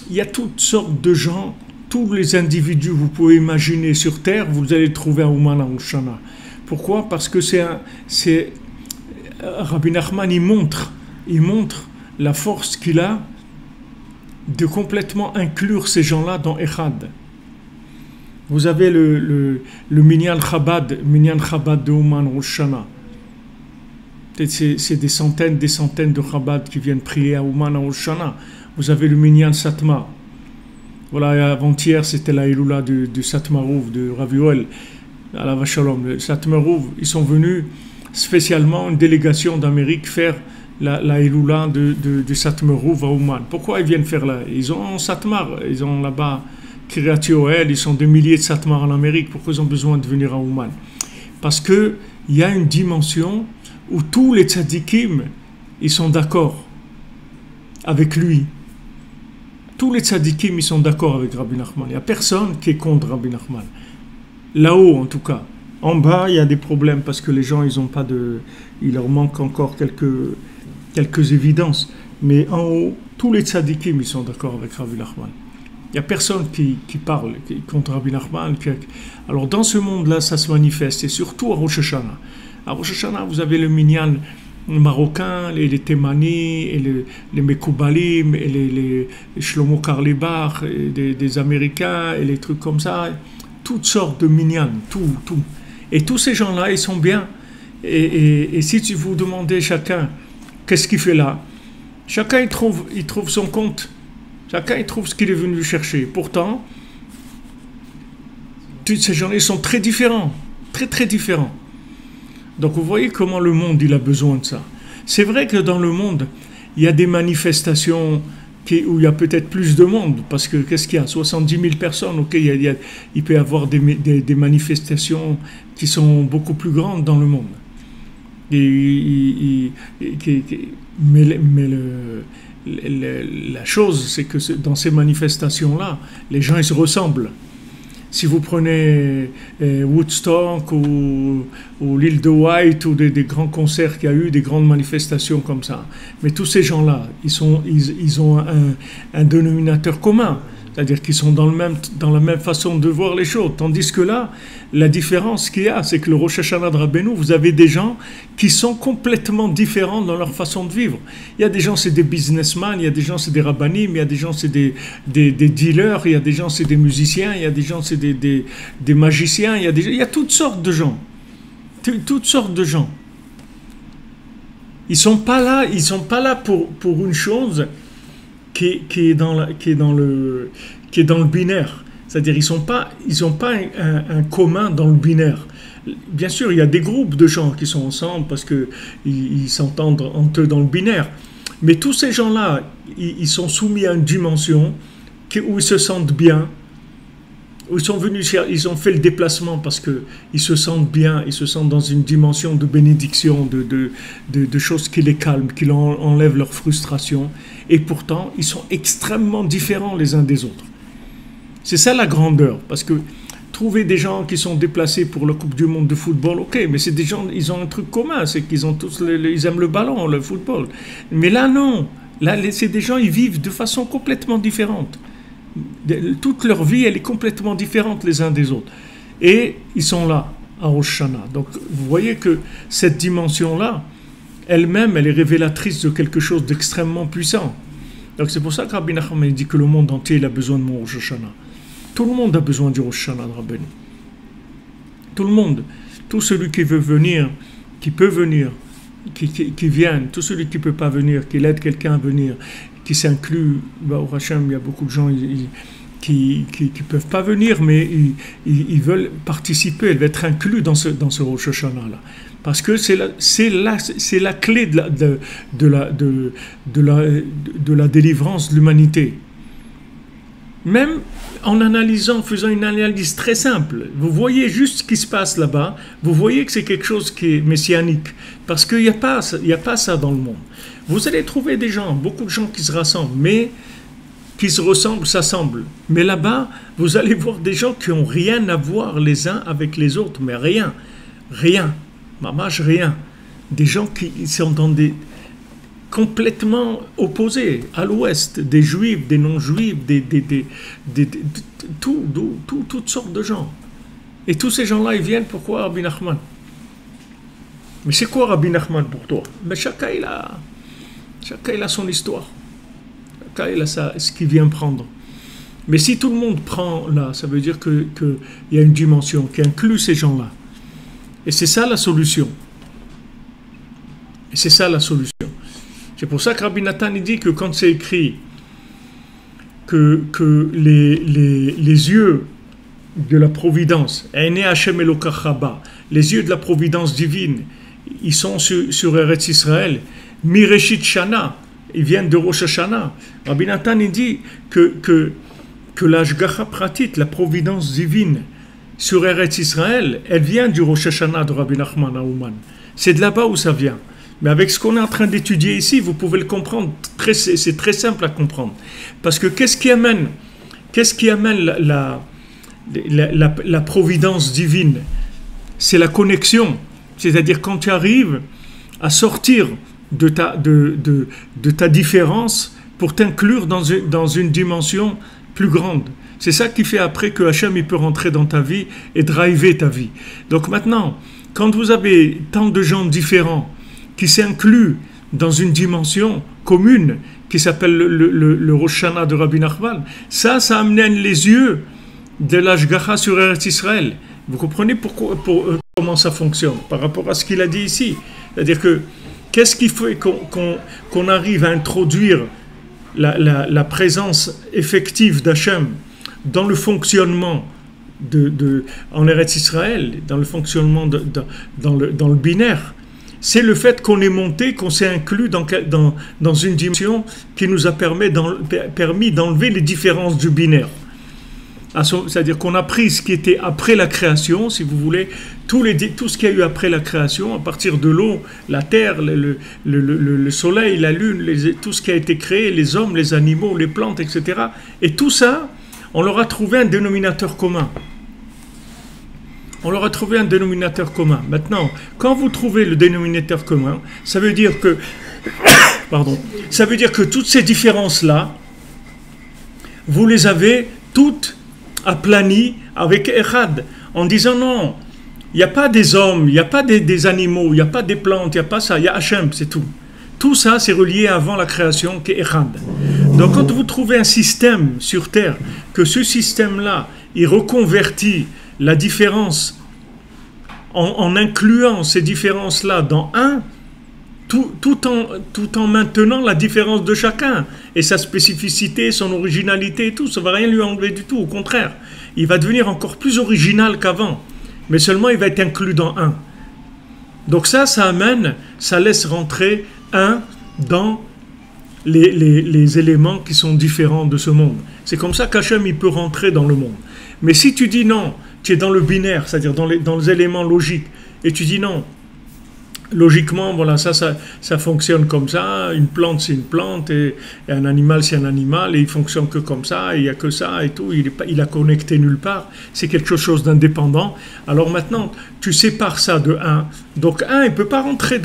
Il y a toutes sortes de gens, tous les individus que vous pouvez imaginer sur Terre, vous allez les trouver à Ouman Rosh Hashanah. Pourquoi? Parce que Rabbi Nachman, il montre la force qu'il a de complètement inclure ces gens-là dans Echad. Vous avez le Minyan Chabad de Ouman Rosh Hashanah. C'est des centaines de Chabad qui viennent prier à Ouman Rosh Hashanah. Vous avez le Minyan Satmar. Voilà, avant-hier, c'était la Iloula du Satmarouv, de Rav Yoel, à la Vachalom. Le Satmarouv, ils sont venus spécialement, une délégation d'Amérique, faire la Iloula du Satmarouv à Ouman. Pourquoi ils viennent faire là? Ils ont Satmar, ils ont là-bas Kiryat Yoel, ils sont des milliers de Satmar en Amérique. Pourquoi ils ont besoin de venir à Ouman? Parce qu'il y a une dimension où tous les tzadikim, ils sont d'accord avec lui. Tous les tzadikim, ils sont d'accord avec Rabbi Nachman. Il n'y a personne qui est contre Rabbi Nachman. Là-haut, en tout cas. En bas, il y a des problèmes parce que les gens, ils ont pas il leur manque encore quelques évidences. Mais en haut, tous les tzadikim, ils sont d'accord avec Rabbi Nachman. Il n'y a personne qui parle contre Rabbi Nachman. Alors, dans ce monde-là, ça se manifeste. Et surtout à Rosh Hashanah. À Rosh Hashanah, vous avez le minyan marocains, les Thémani, et les Mekoubalim, et les Shlomo Karlebach, des Américains, et les trucs comme ça, toutes sortes de minyan, tout. Et tous ces gens-là, ils sont bien. Et si vous demandez chacun, qu'est-ce qu'il fait là? Chacun, il trouve son compte. Chacun, il trouve ce qu'il est venu chercher. Pourtant, tous ces gens-là, ils sont très différents. Très, très différents. Donc vous voyez comment le monde il a besoin de ça. C'est vrai que dans le monde, il y a des manifestations où il y a peut-être plus de monde, parce que qu'est-ce qu'il y a? 70 000 personnes, ok, il peut y avoir des manifestations qui sont beaucoup plus grandes dans le monde. Mais la chose, c'est que dans ces manifestations-là, les gens ils se ressemblent. Si vous prenez Woodstock ou l'île de White ou des grands concerts qu'il y a eu, des grandes manifestations comme ça, mais tous ces gens-là, ils ont un dénominateur commun, c'est-à-dire qu'ils sont dans la même façon de voir les choses. Tandis que là, la différence qu'il y a, c'est que le Rosh Hashanah de Rabbeinu, vous avez des gens qui sont complètement différents dans leur façon de vivre. Il y a des gens, c'est des businessmen, il y a des gens, c'est des rabbanim, il y a des gens, c'est des dealers, il y a des gens, c'est des musiciens, il y a des gens, c'est des magiciens, il y a toutes sortes de gens. Toutes sortes de gens. Ils sont pas là pour une chose qui est dans le binaire. C'est-à-dire ils n'ont pas un commun dans le binaire. bien sûr, il y a des groupes de gens qui sont ensemble parce qu'ils s'entendent entre eux dans le binaire. Mais tous ces gens-là, ils sont soumis à une dimension où ils se sentent bien, où ils sont venus, ils ont fait le déplacement parce qu'ils se sentent bien, ils se sentent dans une dimension de bénédiction, de choses qui les calment, qui enlèvent leur frustration. Et pourtant, ils sont extrêmement différents les uns des autres. C'est ça la grandeur, parce que trouver des gens qui sont déplacés pour la Coupe du Monde de football, ok, mais c'est des gens, ils ont un truc commun, c'est qu'ils ont tous, ils aiment le ballon, le football. Mais là, non. Là, c'est des gens, ils vivent de façon complètement différente. Toute leur vie, elle est complètement différente les uns des autres. Et ils sont là, à Rosh Hashanah. Donc, vous voyez que cette dimension-là, elle-même, elle est révélatrice de quelque chose d'extrêmement puissant. Donc, c'est pour ça que Rabbi Nachman dit que le monde entier, il a besoin de mon Rosh Hashanah. Tout le monde a besoin du Rosh Hashanah de Rabbeinu. Tout le monde. Tout celui qui veut venir, qui peut venir, qui vienne, tout celui qui ne peut pas venir, qui aide quelqu'un à venir, qui s'inclut, au Hachem, il y a beaucoup de gens qui ne peuvent pas venir, mais ils veulent participer, ils veulent être inclus dans ce Rosh Hashanah-là. Parce que c'est la clé de la délivrance de l'humanité. Même en analysant, en faisant une analyse très simple, vous voyez juste ce qui se passe là-bas, vous voyez que c'est quelque chose qui est messianique, parce qu'il n'y a pas ça dans le monde. Vous allez trouver des gens, beaucoup de gens qui se rassemblent, mais qui se ressemblent, s'assemblent. Mais là-bas, vous allez voir des gens qui n'ont rien à voir les uns avec les autres, mais rien, mamage, rien. Des gens qui sont dans des complètement opposés à l'ouest, des juifs, des non-juifs, toutes sortes de gens. Et tous ces gens-là, ils viennent pourquoi Rabbi Nachman? Mais c'est quoi Rabbi Nachman pour toi? Mais chacun il a son histoire. Chacun il a ce qu'il vient prendre. Mais si tout le monde prend là, ça veut dire qu'il y a une dimension qui inclut ces gens-là. Et c'est ça la solution. Et c'est ça la solution. C'est pour ça que Rabbi Nathan dit que quand c'est écrit que les yeux de la providence, les yeux de la providence divine, ils sont sur Eretz Israël, Mireshit Shana, ils viennent de Rosh Hashanah. Rabbi Nathan dit que l'Ashgacha Pratit, la providence divine sur Eretz Israël, elle vient du Rosh Hashanah de Rabbi Nachman à Ouman. C'est de là-bas où ça vient. Mais avec ce qu'on est en train d'étudier ici, vous pouvez le comprendre, c'est très simple à comprendre. Parce que qu'est-ce qui amène la providence divine? C'est la connexion. C'est-à-dire quand tu arrives à sortir de ta différence pour t'inclure dans une dimension plus grande. C'est ça qui fait après que Hachem il peut rentrer dans ta vie et driver ta vie. Donc maintenant, quand vous avez tant de gens différents qui s'incluent dans une dimension commune qui s'appelle le Rosh Hashanah de Rabbi Nachman, ça amène les yeux de l'Ashgacha sur Eretz Israël. Vous comprenez comment ça fonctionne par rapport à ce qu'il a dit ici. C'est-à-dire que qu'est-ce qui fait qu'on arrive à introduire la présence effective d'Hachem dans le fonctionnement en Eretz Israël, dans le fonctionnement dans le binaire? C'est le fait qu'on est monté, qu'on s'est inclus dans une dimension qui nous a permis d'enlever les différences du binaire. C'est-à-dire qu'on a pris ce qui était après la création, si vous voulez, tout ce qu'il y a eu après la création, à partir de l'eau, la terre, le soleil, la lune, tout ce qui a été créé, les hommes, les animaux, les plantes, etc. Et tout ça, on leur a trouvé un dénominateur commun. On leur a trouvé un dénominateur commun. Maintenant, quand vous trouvez le dénominateur commun, ça veut dire que toutes ces différences-là, vous les avez toutes aplanies avec Echad, en disant non, il n'y a pas des hommes, il n'y a pas des animaux, il n'y a pas des plantes, il n'y a pas ça, il y a Hachem, c'est tout. Tout ça, c'est relié avant la création, qui est Echad. Donc quand vous trouvez un système sur Terre, que ce système-là, il reconvertit la différence en incluant ces différences-là dans un, tout en maintenant la différence de chacun et sa spécificité, son originalité et tout, ça ne va rien lui enlever du tout, au contraire, il va devenir encore plus original qu'avant. mais seulement il va être inclus dans un. Donc ça amène, ça laisse rentrer un dans les éléments qui sont différents de ce monde. C'est comme ça qu'Hachem il peut rentrer dans le monde. Mais si tu dis non, tu es dans le binaire, c'est-à-dire dans les éléments logiques, et tu dis non, logiquement, voilà, ça fonctionne comme ça, une plante c'est une plante, et un animal c'est un animal, et il fonctionne que comme ça, et il n'y a que ça, et tout, il a connecté nulle part, c'est quelque chose d'indépendant. Alors maintenant, tu sépares ça de un. Donc un, il ne peut pas rentrer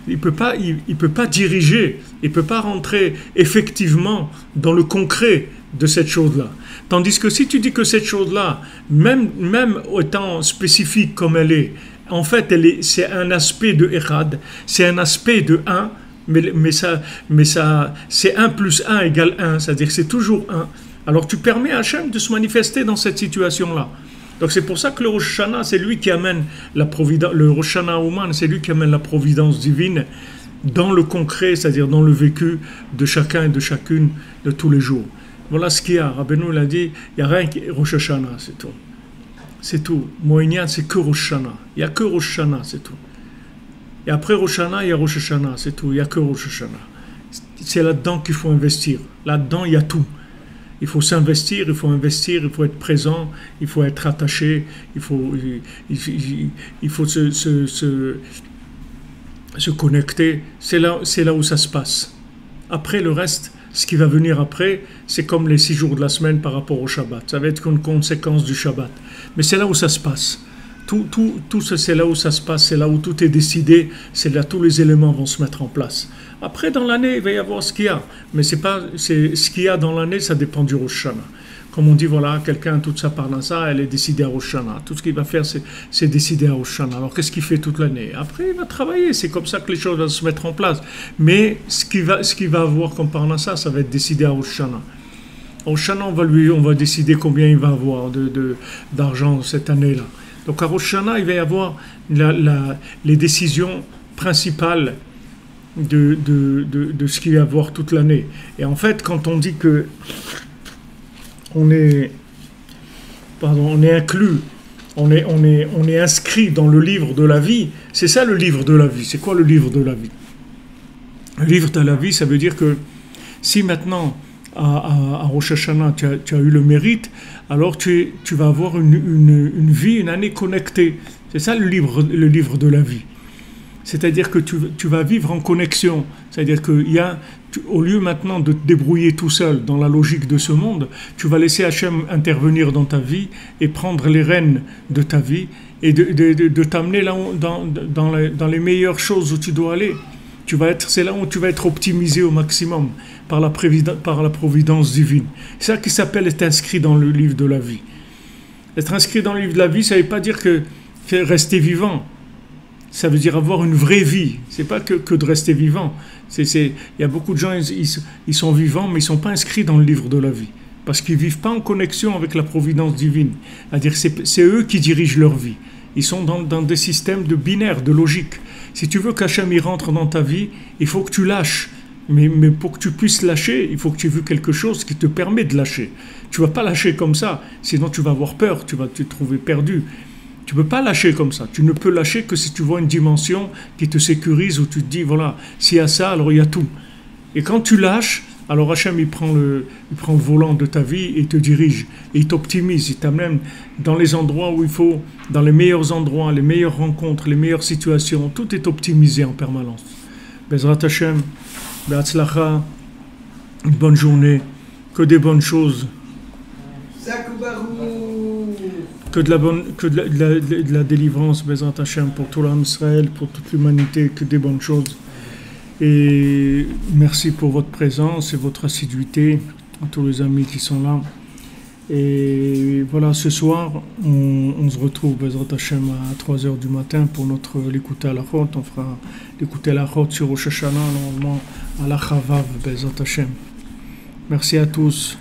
il peut pas diriger, il ne peut pas rentrer effectivement dans le concret de cette chose-là. Tandis que si tu dis que cette chose-là, même étant spécifique comme elle est, en fait, c'est un aspect de Echad, c'est un aspect de 1, mais ça, c'est 1 plus 1 égale 1, c'est-à-dire que c'est toujours 1. Alors tu permets à Hachem de se manifester dans cette situation-là. Donc c'est pour ça que le Rosh Hashanah, c'est lui qui amène la providence, le Rosh Hashanah Ouman, c'est lui qui amène la providence divine dans le concret, c'est-à-dire dans le vécu de chacun et de chacune de tous les jours. Voilà ce qu'il y a. Rabbeinu l'a dit, il n'y a rien qui est Rosh Hashanah, c'est tout. C'est tout. Moïnian, c'est que Rosh Hashanah. Il n'y a que Rosh Hashanah, c'est tout. Et après Rosh Hashanah, il y a Rosh Hashanah, c'est tout. Il n'y a que Rosh Hashanah. C'est là-dedans qu'il faut investir. Là-dedans, il y a tout. Il faut s'investir, il faut être présent, il faut être attaché, il faut se connecter. C'est là où ça se passe. Après, le reste, ce qui va venir après, c'est comme les 6 jours de la semaine par rapport au Shabbat. Ça va être une conséquence du Shabbat. Mais c'est là où ça se passe. Tout c'est là où ça se passe, c'est là où tout est décidé, c'est là où tous les éléments vont se mettre en place. Après, dans l'année, il va y avoir ce qu'il y a. Mais c'est ce qu'il y a dans l'année, ça dépend du Rosh Hashanah. Comme on dit, voilà, quelqu'un, toute sa parnassa, elle est décidée à Rosh Hashanah. Tout ce qu'il va faire, c'est décider à Rosh Hashanah. Alors, qu'est-ce qu'il fait toute l'année? Après, il va travailler. C'est comme ça que les choses vont se mettre en place. Mais ce qu'il va avoir comme parnassa, ça va être décidé à Rosh Hashanah. À Rosh Hashanah, on va décider combien il va avoir d'argent cette année-là. Donc, à Rosh Hashanah, il va y avoir les décisions principales de ce qu'il va y avoir toute l'année. Et en fait, quand on dit que on est inclus, on est inscrit dans le livre de la vie, c'est ça le livre de la vie. C'est quoi le livre de la vie? Le livre de la vie, ça veut dire que si maintenant, à Rosh Hashanah, tu as eu le mérite, alors tu vas avoir une vie, une année connectée. C'est ça le livre de la vie. C'est-à-dire que tu vas vivre en connexion. C'est-à-dire qu'au lieu maintenant de te débrouiller tout seul dans la logique de ce monde, tu vas laisser Hachem intervenir dans ta vie et prendre les rênes de ta vie et de t'amener là dans les meilleures choses où tu dois aller. C'est là où tu vas être optimisé au maximum par la providence divine. C'est ça qui s'appelle être inscrit dans le livre de la vie. Être inscrit dans le livre de la vie, ça ne veut pas dire que rester vivant. Ça veut dire avoir une vraie vie. C'est pas que de rester vivant. Il y a beaucoup de gens, ils sont vivants, mais ils ne sont pas inscrits dans le livre de la vie. Parce qu'ils ne vivent pas en connexion avec la providence divine. C'est-à-dire c'est eux qui dirigent leur vie. Ils sont dans des systèmes de binaire, de logique. Si tu veux qu'Hachem y rentre dans ta vie, il faut que tu lâches. Mais pour que tu puisses lâcher, il faut que tu aies vu quelque chose qui te permet de lâcher. Tu ne vas pas lâcher comme ça, sinon tu vas avoir peur, tu vas te trouver perdu. Tu ne peux pas lâcher comme ça. Tu ne peux lâcher que si tu vois une dimension qui te sécurise, où tu te dis, voilà, s'il y a ça, alors il y a tout. Et quand tu lâches, alors Hachem, il prend le volant de ta vie et te dirige. Et il t'optimise, il t'amène dans les endroits où il faut, dans les meilleurs endroits, les meilleures rencontres, les meilleures situations. Tout est optimisé en permanence. Bezrat Hachem, Be'atzlacha, une bonne journée, que des bonnes choses. Que de la délivrance, Bezrat Hachem, pour tout l'âme Israël, pour toute l'humanité, que des bonnes choses. Et merci pour votre présence et votre assiduité, à tous les amis qui sont là. Et voilà, ce soir, on se retrouve, Bezrat Hachem, à 3h du matin pour l'écoute à la Chot. On fera l'écoute à la Chot sur Rosh Hashanah, normalement, à la Chavav, Bezrat Hachem. Merci à tous.